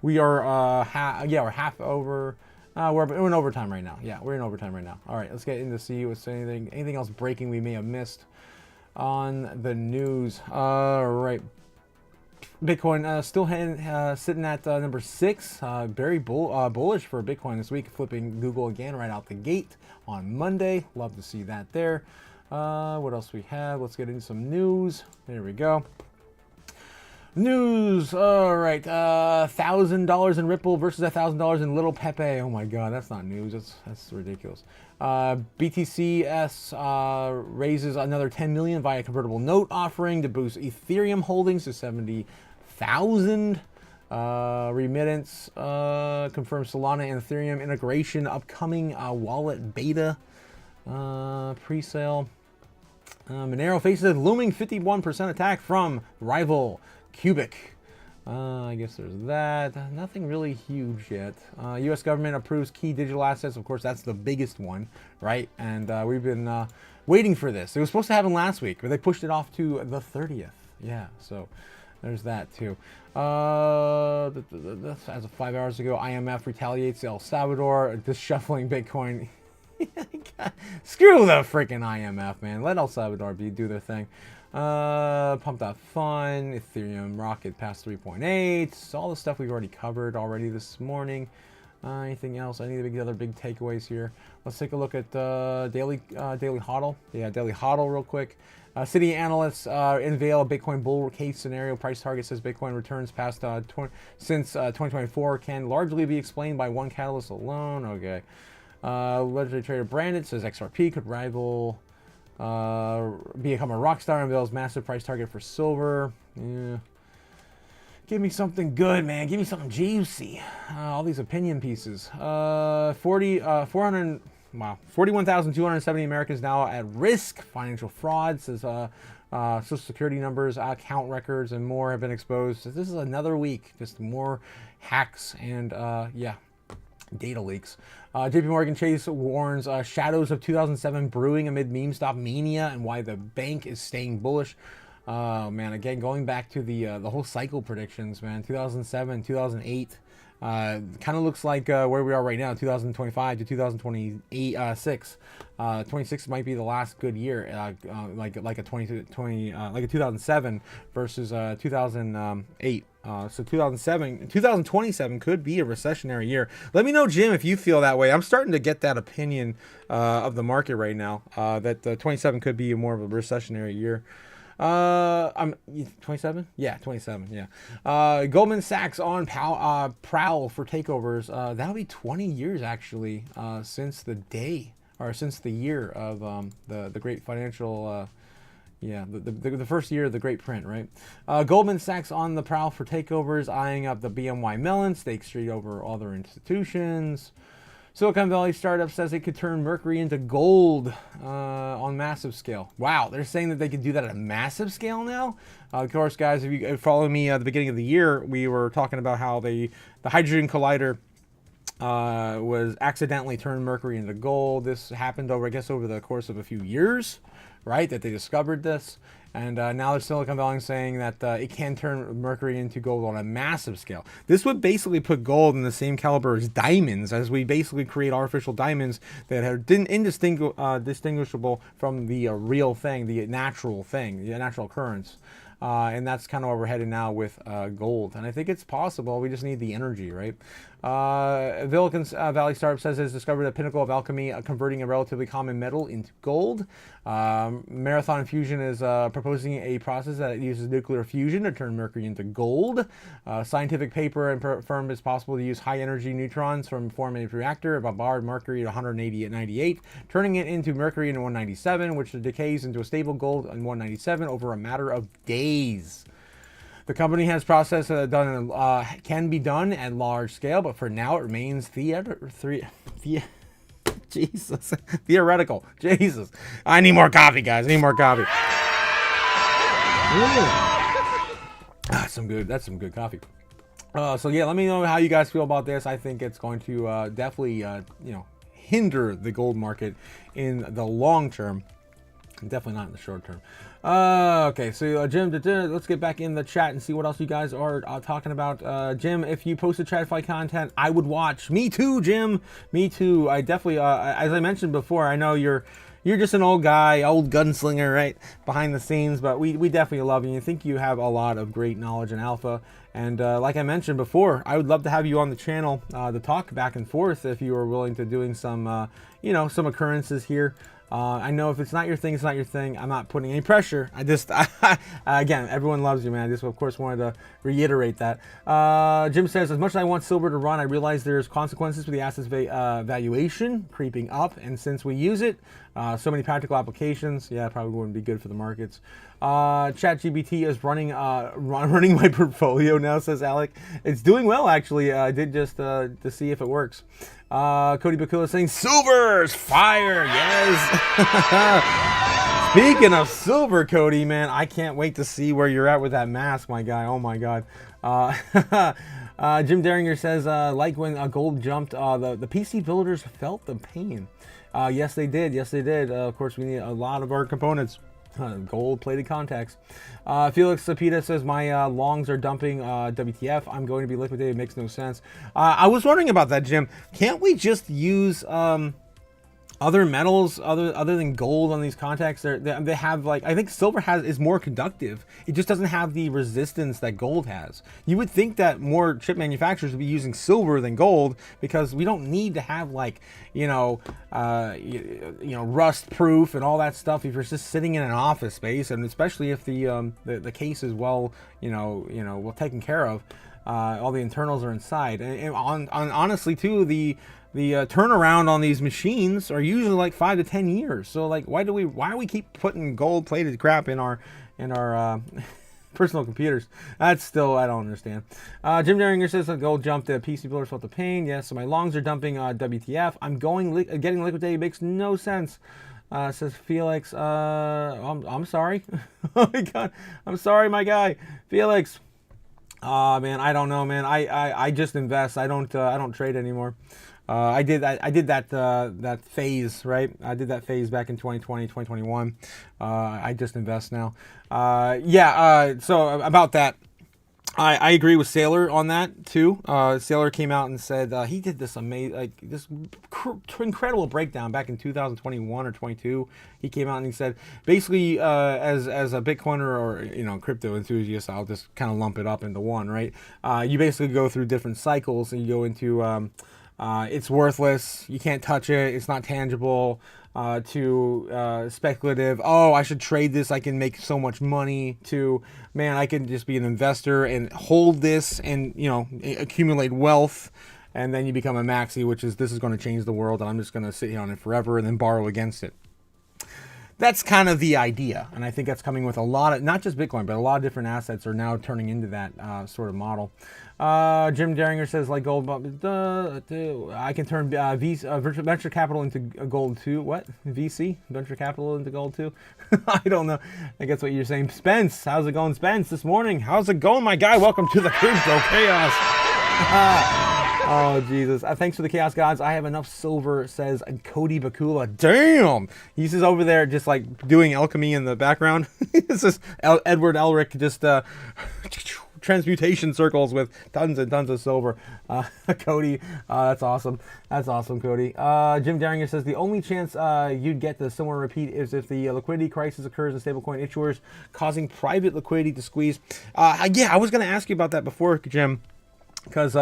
We are, we're half over. We're in overtime right now. Yeah, we're in overtime right now. All right, let's get into see what's anything else breaking we may have missed on the news. All right. Bitcoin still sitting at number 6. Very bullish for Bitcoin this week, flipping Google again right out the gate on Monday. Love to see that there. What else we have? Let's get into some news. There we go. News. All right. $1,000 in Ripple versus $1,000 in Little Pepe. Oh my God, that's not news. That's ridiculous. BTCS raises another $10 million via convertible note offering to boost Ethereum holdings to 70,000. Remittance confirms Solana and Ethereum integration. Upcoming wallet beta pre-sale. Monero faces a looming 51% attack from rival Cubic. I guess there's that. Nothing really huge yet. U.S. government approves key digital assets. Of course, that's the biggest one, right? And we've been waiting for this. It was supposed to happen last week, but they pushed it off to the 30th. Yeah, so there's that too. As of 5 hours ago, IMF retaliates El Salvador, disshuffling Bitcoin. Screw the freaking IMF, man. Let El Salvador do their thing. Pump.fun, Ethereum rocket past 3.8. All the stuff we've already covered this morning. Anything else? Any of the other big takeaways here? Let's take a look at daily hodl. Yeah, daily hodl real quick. City analysts unveil a Bitcoin bull case scenario. Price target says Bitcoin returns past since 2024 can largely be explained by one catalyst alone. Okay. Legendary trader Brandon says XRP could rival, become a rock star, unveils massive price target for silver. Yeah. Give me something good, man. Give me something juicy. All these opinion pieces. 41,270 Americans now at risk. Financial fraud, says Social Security numbers, account records, and more have been exposed. So this is another week. Just more hacks and, data leaks. JP Morgan Chase warns shadows of 2007 brewing amid meme stop mania and why the bank is staying bullish. Man, again, going back to the whole cycle predictions, man, 2007, 2008, kind of looks like where we are right now, 2025 to 2026. 26 might be the last good year, like a 2007 versus 2008. So 2027 could be a recessionary year. Let me know, Jim, if you feel that way. I'm starting to get that opinion of the market right now, that 27 could be more of a recessionary year. I'm 27? Yeah, 27. Yeah. Goldman Sachs on prowl for takeovers. That'll be 20 years actually since the year of the great financial. The first year of the Great Print, right? Goldman Sachs on the prowl for takeovers, eyeing up the BNY Mellon, Stake Street over other institutions. Silicon Valley startup says it could turn mercury into gold on massive scale. Wow, they're saying that they could do that at a massive scale now? Of course, guys, if you follow me at the beginning of the year, we were talking about how the Hydrogen Collider was accidentally turned mercury into gold. This happened over the course of a few years, right? That they discovered this. And now there's Silicon Valley saying that it can turn mercury into gold on a massive scale. This would basically put gold in the same caliber as diamonds, as we basically create artificial diamonds that are indistinguishable from the real thing, the natural occurrence. And that's kind of where we're headed now with gold. And I think it's possible. We just need the energy, right? Silicon Valley startup says it has discovered a pinnacle of alchemy, converting a relatively common metal into gold. Marathon Fusion is proposing a process that uses nuclear fusion to turn mercury into gold. Scientific paper confirmed it's possible to use high-energy neutrons from forming a reactor, bombard mercury at 180 at 98, turning it into mercury in 197, which decays into a stable gold in 197 over a matter of days. The company has process that can be done at large scale, but for now it remains theoretical. Jesus. I need more coffee, guys. I need more coffee. That's some good coffee. So yeah, let me know how you guys feel about this. I think it's going to definitely hinder the gold market in the long term. Definitely not in the short term. Okay, so Jim, let's get back in the chat and see what else you guys are talking about. Jim, if you posted TradFi content, I would watch. Me too, Jim. Me too. I definitely, as I mentioned before, I know you're just an old guy, old gunslinger, right, behind the scenes, but we definitely love you. I think you have a lot of great knowledge and alpha. And like I mentioned before, I would love to have you on the channel to talk back and forth if you are willing to doing some, some occurrences here. I know if it's not your thing, it's not your thing. I'm not putting any pressure. I just, again, everyone loves you, man. I just, of course, wanted to reiterate that. Jim says, as much as I want silver to run, I realize there's consequences for the asset's valuation creeping up. And since we use it, so many practical applications, yeah, it probably wouldn't be good for the markets. ChatGPT is running my portfolio now, says Alec. It's doing well, actually. I did just to see if it works. Cody Bakula saying silver's fire, yes. Speaking of silver, Cody, man, I can't wait to see where you're at with that mask, my guy. Oh my God. Jim Daringer says, like when gold jumped, the PC builders felt the pain. Yes, they did. Yes, they did. Of course, we need a lot of our components. Gold-plated contacts. Felix Sapita says, my longs are dumping WTF. I'm going to be liquidated. It makes no sense. I was wondering about that, Jim. Can't we just use other metals other than gold on these contacts? They have, like, I think silver is more conductive. It just doesn't have the resistance that gold has. You would think that more chip manufacturers would be using silver than gold because we don't need to have, like, rust proof and all that stuff if you're just sitting in an office space, and especially if the case is well taken care of. All the internals are inside, and honestly too, the turnaround on these machines are usually like 5 to 10 years. So like, why do we keep putting gold-plated crap in our personal computers? That's still, I don't understand. Jim Daringer says that gold jumped. The PC builders felt the pain. Yes, so my longs are dumping WTF. I'm getting liquidated. Makes no sense. Says Felix. I'm sorry. Oh my God. I'm sorry, my guy. Felix. Man, I don't know, man. I just invest. I don't trade anymore. I did that phase, right? I did that phase back in 2020, 2021. I just invest now. So about that, I agree with Sailor on that too. Sailor came out and said he did this amazing, incredible breakdown back in 2021 or 22. He came out and he said, basically, as a Bitcoiner or crypto enthusiast, I'll just kind of lump it up into one, right? You basically go through different cycles, and you go into it's worthless, you can't touch it, it's not tangible, to speculative, oh, I should trade this, I can make so much money, to, man, I can just be an investor and hold this and, accumulate wealth, and then you become a maxi, which is, this is going to change the world, and I'm just going to sit here on it forever and then borrow against it. That's kind of the idea, and I think that's coming with a lot of, not just Bitcoin, but a lot of different assets are now turning into that sort of model. Jim Daringer says, like gold, I can turn venture capital into gold too. What? VC? Venture capital into gold too? I don't know. I guess what you're saying. Spence, how's it going, Spence, this morning? How's it going, my guy? Welcome to the Crypto Chaos. Oh, Jesus. Thanks for the Chaos Gods. I have enough silver, says Cody Bakula. Damn! He's just over there just like doing alchemy in the background. It's just Edward Elric just transmutation circles with tons and tons of silver. Cody, that's awesome. That's awesome, Cody. Jim Daringer says the only chance you'd get the similar repeat is if the liquidity crisis occurs in stablecoin issuers, causing private liquidity to squeeze. Yeah, I was going to ask you about that before, Jim, because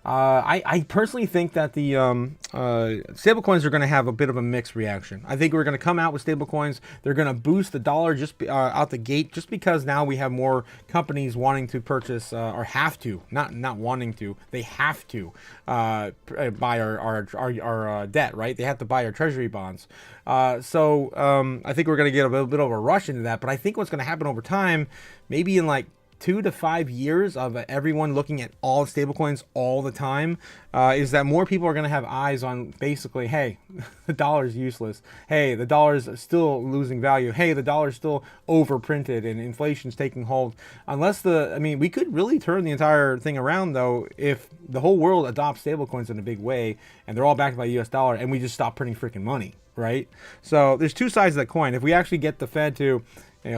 I personally think that the stablecoins are going to have a bit of a mixed reaction. I think we're going to come out with stablecoins. They're going to boost the dollar just out the gate, just because now we have more companies wanting to purchase or have to, not wanting to. They have to buy our debt, right? They have to buy our treasury bonds. So I think we're going to get a bit of a rush into that. But I think what's going to happen over time, maybe in like 2 to 5 years of everyone looking at all stablecoins all the time, is that more people are going to have eyes on basically, hey, the dollar's useless. Hey, the dollar's still losing value. Hey, the dollar's still overprinted and inflation's taking hold. Unless we could really turn the entire thing around though if the whole world adopts stablecoins in a big way and they're all backed by US dollar and we just stop printing freaking money, right? So there's two sides of that coin. If we actually get the Fed to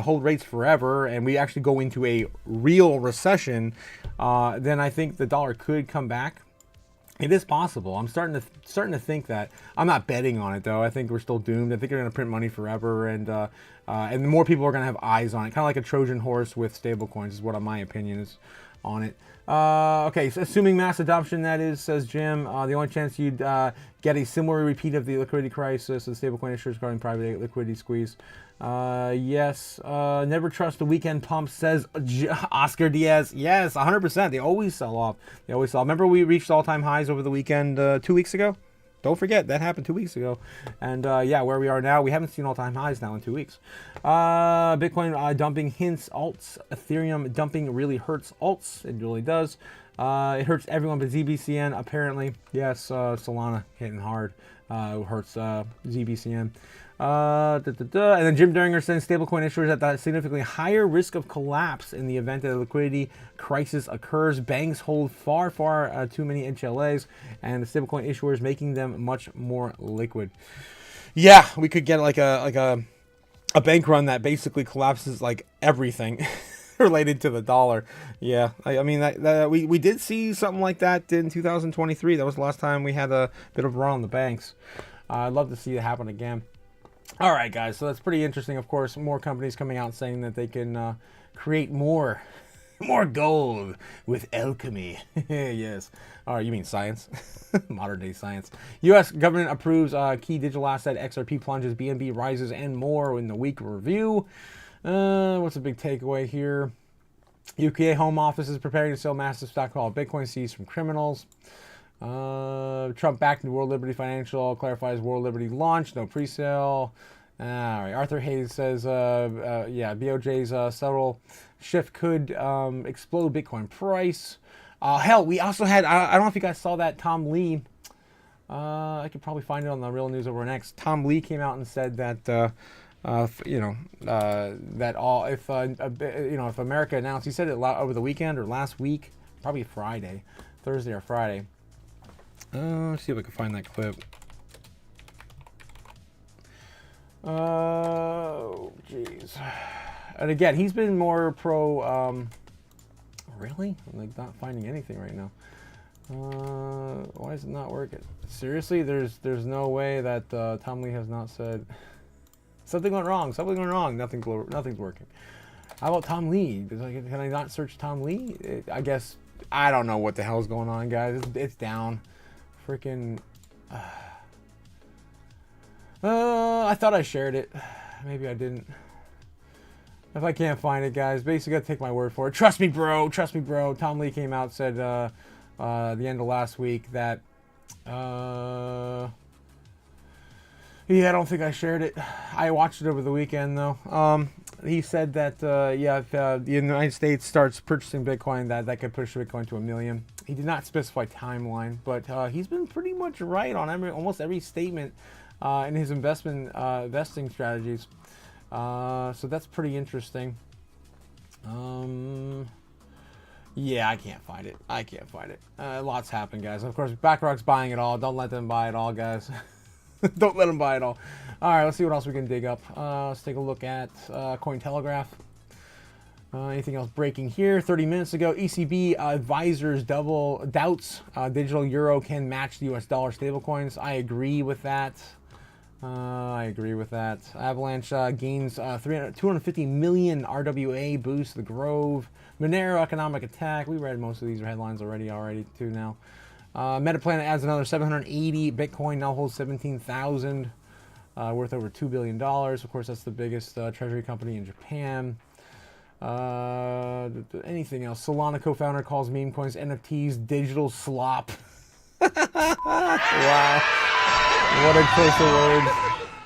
hold rates forever and we actually go into a real recession, then I think the dollar could come back. It is possible. I'm starting to think that. I'm not betting on it though. I think we're still doomed. I think they're going to print money forever, and more people are going to have eyes on it, kind of like a Trojan horse with stablecoins is what my opinion is on it. Okay, so assuming mass adoption, that is, says Jim, the only chance you'd get a similar repeat of the liquidity crisis and stablecoin issuers regarding private liquidity squeeze. Yes. Never trust the weekend pump, says Oscar Diaz. Yes, 100%. They always sell off. They always sell. Remember we reached all-time highs over the weekend 2 weeks ago? Don't forget, that happened 2 weeks ago. And yeah, where we are now, we haven't seen all-time highs now in 2 weeks. Bitcoin dumping hints alts. Ethereum dumping really hurts alts. It really does. It hurts everyone but ZBCN, apparently. Yes, Solana hitting hard. Hurts ZBCN. And then Jim Duringer saying stablecoin issuers at that significantly higher risk of collapse in the event that a liquidity crisis occurs. Banks hold far too many HLAs, and the stablecoin issuers making them much more liquid. Yeah, we could get like a bank run that basically collapses like everything related to the dollar. Yeah, I mean we did see something like that in 2023. That was the last time we had a bit of a run on the banks. I'd love to see it happen again. All right, guys, so that's pretty interesting. Of course, more companies coming out saying that they can create more gold with alchemy. Yes. All right, you mean science? Modern day science. U.S. government approves key digital asset. XRP plunges. BNB rises, and more in the week review. What's a big takeaway here? UK Home Office is preparing to sell massive stockpile of Bitcoin seized from criminals. Trump backed into World Liberty Financial, clarifies World Liberty launch, no pre-sale. All right, Arthur Hayes says, yeah, BOJ's subtle shift could explode Bitcoin price. Hell, we also had, I don't know if you guys saw that, Tom Lee. I could probably find it on the Real News Over Next. Tom Lee came out and said that, that all, if America announced, he said it over the weekend or last week, probably Friday, Thursday or Friday. Let's see if I can find that clip. Oh, jeez. And again, he's been more pro. Really? I'm like not finding anything right now. Why is it not working? Seriously, there's no way that Tom Lee has not said something went wrong. Something went wrong. Nothing's working. How about Tom Lee? Can I not search Tom Lee? I guess I don't know what the hell's going on, guys. It's down. Freaking. I thought I shared it. Maybe I didn't. If I can't find it, guys, basically gotta take my word for it. Trust me, bro. Trust me, bro. Tom Lee came out, said the end of last week that yeah, I don't think I shared it. I watched it over the weekend though. He said that yeah, if the United States starts purchasing Bitcoin, that could push Bitcoin to 1 million. He did not specify timeline, but he's been pretty much right on almost every statement in his investing strategies. So that's pretty interesting. Yeah, I can't find it. I can't find it. Lots happened, guys. Of course, BlackRock's buying it all. Don't let them buy it all, guys. Don't let them buy it all. All right, let's see what else we can dig up. Let's take a look at Cointelegraph. Anything else breaking here? 30 minutes ago, ECB advisors doubts digital euro can match the US dollar stablecoins. I agree with that. Avalanche gains 250 million RWA boost the Grove. Monero economic attack. We read most of these headlines already too now. Metaplanet adds another 780. Bitcoin now holds 17,000, worth over $2 billion. Of course, that's the biggest treasury company in Japan. Anything else? Solana co-founder calls meme coins NFTs digital slop. Wow. What a choice of words.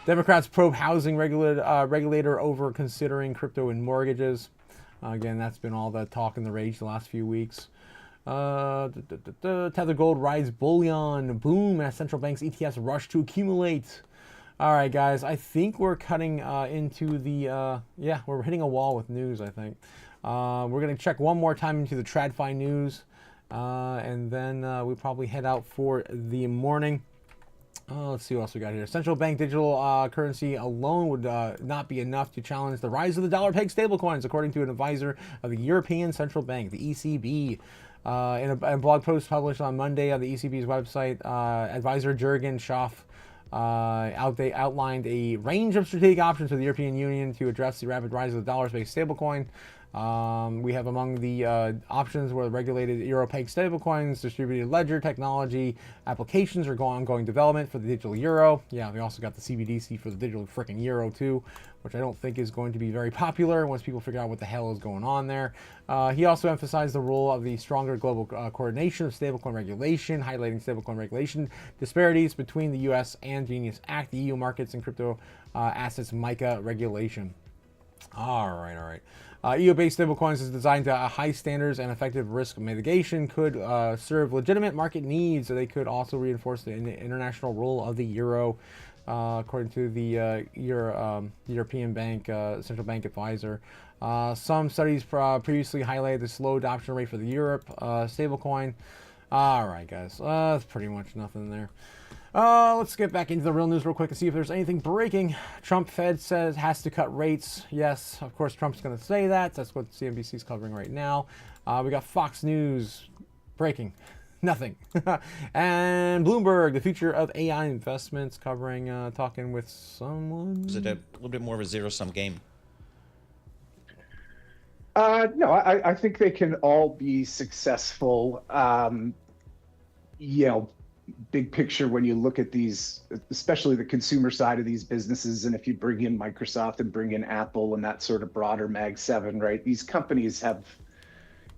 Democrats probe housing regulator over considering crypto in mortgages. Again, that's been all the talk and the rage the last few weeks. Tether Gold rides bullion. Boom as central banks ETFs rush to accumulate. All right, guys, I think we're cutting into the, yeah, we're hitting a wall with news, I think. We're going to check one more time into the TradFi news, and then we'll probably head out for the morning. Let's see what else we got here. Central bank digital currency alone would not be enough to challenge the rise of the dollar-pegged stablecoins, according to an advisor of the European Central Bank, the ECB. In a blog post published on Monday on the ECB's website, advisor Jürgen Schaff outlined a range of strategic options for the European Union to address the rapid rise of the dollar-based stablecoin. We have among the options were regulated euro-pegged stablecoins, distributed ledger technology, applications or ongoing development for the digital euro. Yeah, we also got the CBDC for the digital frickin' euro too, which I don't think is going to be very popular once people figure out what the hell is going on there. He also emphasized the role of the stronger global coordination of stablecoin regulation, highlighting stablecoin regulation disparities between the US and Genius Act, the EU markets and crypto assets MiCA regulation. All right. EU-based stablecoins is designed to high standards and effective risk mitigation, could serve legitimate market needs. They could also reinforce the international role of the euro, according to the European Bank Central Bank advisor. Some studies previously highlighted the slow adoption rate for the Europe stablecoin. All right, guys, that's pretty much nothing there. Let's get back into the real news real quick and see if there's anything breaking. Trump Fed says has to cut rates. Yes, of course, Trump's going to say that. That's what CNBC is covering right now. We got Fox News breaking. Nothing. And Bloomberg, the future of AI investments, covering, talking with someone. Is it a little bit more of a zero-sum game? No, I think they can all be successful. Big picture, when you look at these, especially the consumer side of these businesses, and if you bring in Microsoft and bring in Apple and that sort of broader Mag 7, right? These companies have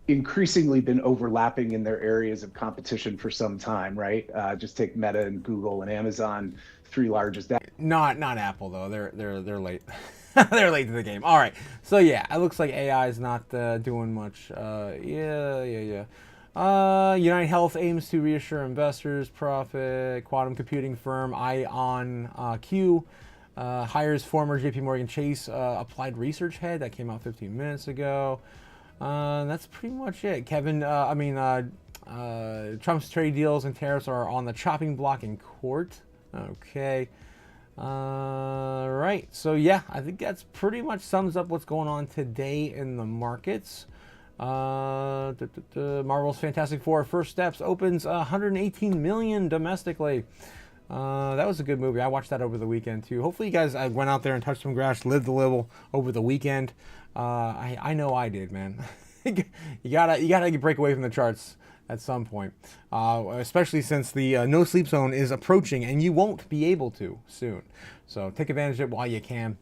increasingly been overlapping in their areas of competition for some time, right? Just take Meta and Google and Amazon, three largest. Not Apple though. They're late. They're late to the game. All right. So yeah, it looks like AI is not doing much. Yeah. United Health aims to reassure investors. Profit. Quantum computing firm IonQ hires former JP Morgan Chase applied research head. That came out 15 minutes ago. That's pretty much it. Trump's trade deals and tariffs are on the chopping block in court. Okay. Right. So yeah, I think that's pretty much sums up what's going on today in the markets. Marvel's Fantastic Four First Steps opens 118 million domestically. That was a good movie. I watched that over the weekend too. Hopefully you guys went out there and touched some grass, lived a little over the weekend. I know I did, man. you gotta break away from the charts at some point, especially since the no sleep zone is approaching and you won't be able to soon. So take advantage of it while you can.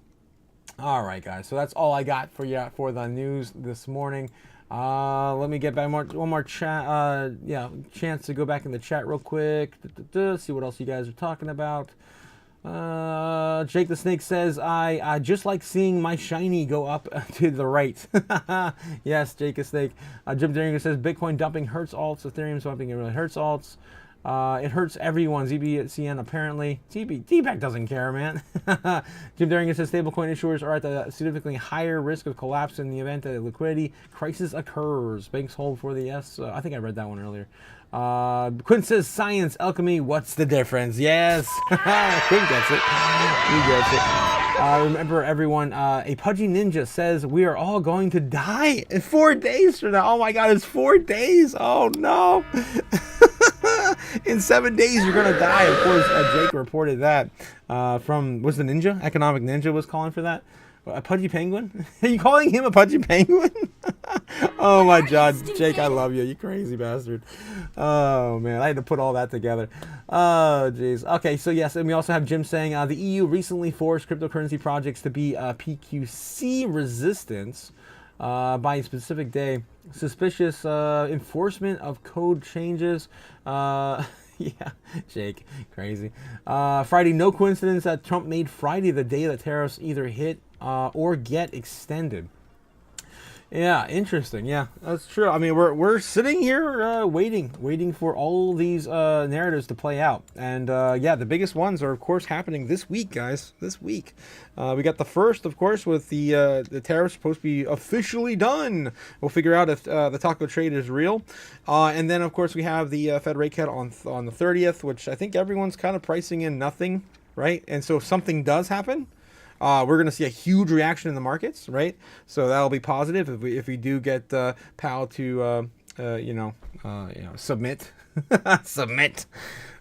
All right, guys. So that's all I got for you for the news this morning. Let me get back one more chat. Chance to go back in the chat real quick. See what else you guys are talking about. Jake the Snake says, I just like seeing my shiny go up to the right. Yes, Jake the Snake. Jim Deringer says, Bitcoin dumping hurts alts. Ethereum dumping, it really hurts alts. It hurts everyone. ZBCN apparently. DBAC doesn't care, man. Jim Darrington says stablecoin issuers are at a significantly higher risk of collapse in the event that a liquidity crisis occurs. Banks hold for the S. I think I read that one earlier. Quinn says science, alchemy, what's the difference? Yes. Quinn gets it. He gets it. Remember everyone, a pudgy ninja says we are all going to die in 4 days from now. Oh my god, it's 4 days. Oh no. In 7 days you're gonna die. Of course, Jake reported that from, was the ninja? Economic Ninja was calling for that. A pudgy penguin? Are you calling him a pudgy penguin? Oh my god, Jake, I love you. You crazy bastard. Oh man, I had to put all that together. Oh jeez. Okay, so yes, and we also have Jim saying the EU recently forced cryptocurrency projects to be PQC resistant by a specific day. Suspicious enforcement of code changes. Yeah, Jake, crazy. Friday, no coincidence that Trump made Friday the day that tariffs either hit or get extended. Yeah, interesting. Yeah, that's true. I mean, we're sitting here waiting for all these narratives to play out. And yeah, the biggest ones are, of course, happening this week, guys. This week. We got the first, of course, with the tariffs supposed to be officially done. We'll figure out if the taco trade is real. And then, of course, we have the Fed rate cut on the 30th, which I think everyone's kind of pricing in nothing, right? And so if something does happen, we're going to see a huge reaction in the markets, right? So that'll be positive if we do get Powell to submit. Submit.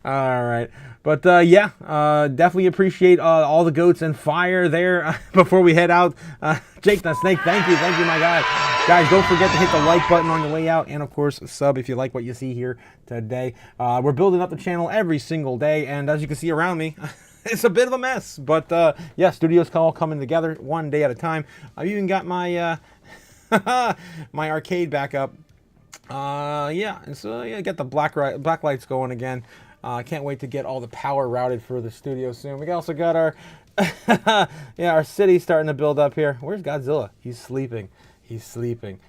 All right, but yeah, definitely appreciate all the goats and fire there. Before we head out, Jake the Snake, thank you, my guy. Guys, don't forget to hit the like button on your way out, and of course sub if you like what you see here today. We're building up the channel every single day, and as you can see around me, it's a bit of a mess, but yeah, studios all coming together one day at a time. I've even got my my arcade back up. Yeah, and so yeah, get the black lights going again. Can't wait to get all the power routed for the studio soon. We also got our yeah, our city starting to build up here. Where's Godzilla? He's sleeping. He's sleeping.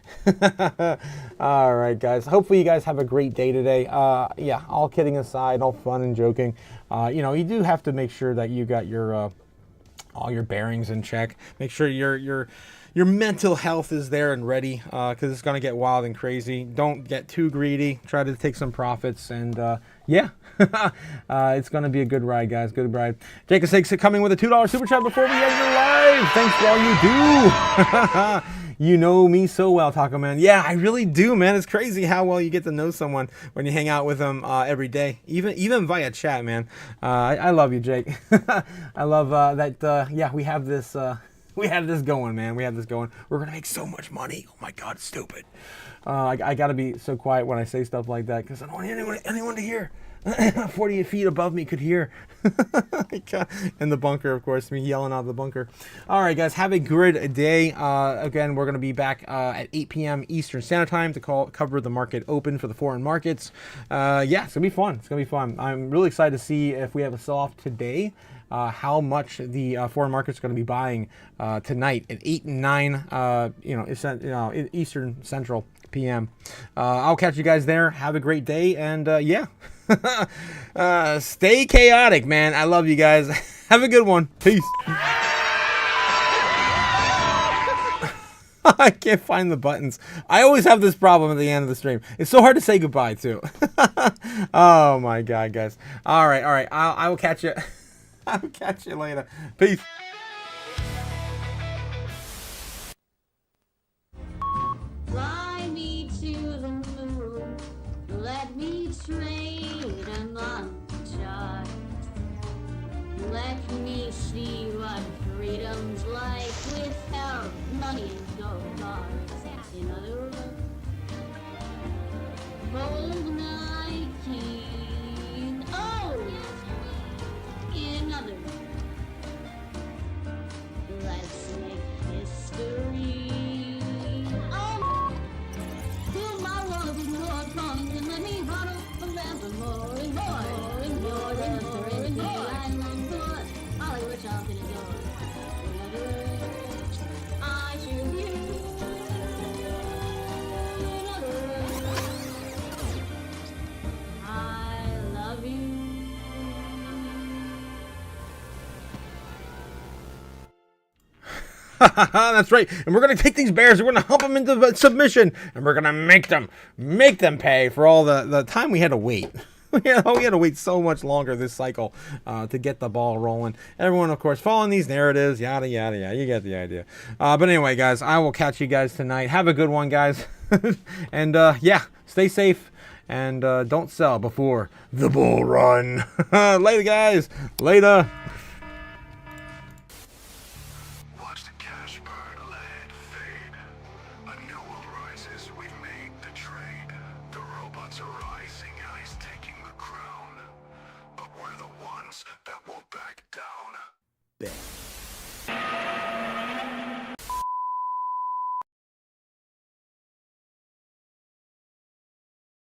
All right, guys. Hopefully you guys have a great day today. Yeah, all kidding aside, all fun and joking. You know, you do have to make sure that you got your all your bearings in check. Make sure your mental health is there and ready, because it's gonna get wild and crazy. Don't get too greedy. Try to take some profits, and yeah, it's gonna be a good ride, guys. Good ride. Jacob Sakes coming with a $2 super chat before we end your live. Thanks for all you do. You know me so well, Taco Man. Yeah, I really do, man. It's crazy how well you get to know someone when you hang out with them every day, even via chat, man. I love you, Jake. I love that. Yeah, we have this. We have this going, man. We have this going. We're gonna make so much money. Oh my God, stupid. I gotta be so quiet when I say stuff like that because I don't want anyone to hear. 40 feet above me could hear. In the bunker, of course, me yelling out of the bunker. All right, guys, have a good day. Again, we're going to be back at 8 p.m. Eastern Standard Time to cover the market open for the foreign markets. Yeah, it's going to be fun. It's going to be fun. I'm really excited to see if we have a sell-off today. How much the foreign markets are going to be buying tonight at 8 and 9, Eastern Central PM. I'll catch you guys there. Have a great day, and yeah. Stay chaotic, man. I love you guys. Have a good one. Peace. I can't find the buttons. I always have this problem at the end of the stream. It's so hard to say goodbye too. Oh my God, guys. All right. I will catch you. I'll catch you later. Peace. Fly me to the moon. Let me trade a montage. Let me see what freedom's like without money and gold bars. In other words, hold my king. Oh! In other words, let's make history. Oh! Fill my world with more songs and let me huddle forever more and more and more and more and more. I long for Hollywood chomping at door. In other words, I choose you. In other words, I That's right. And we're going to take these bears, we're going to hump them into submission, and we're going to make them pay for all the time we had to wait. We had to wait so much longer this cycle to get the ball rolling. Everyone, of course, following these narratives, yada, yada, yada. You get the idea. But anyway, guys, I will catch you guys tonight. Have a good one, guys. And, yeah, stay safe. And don't sell before the bull run. Later, guys. Later.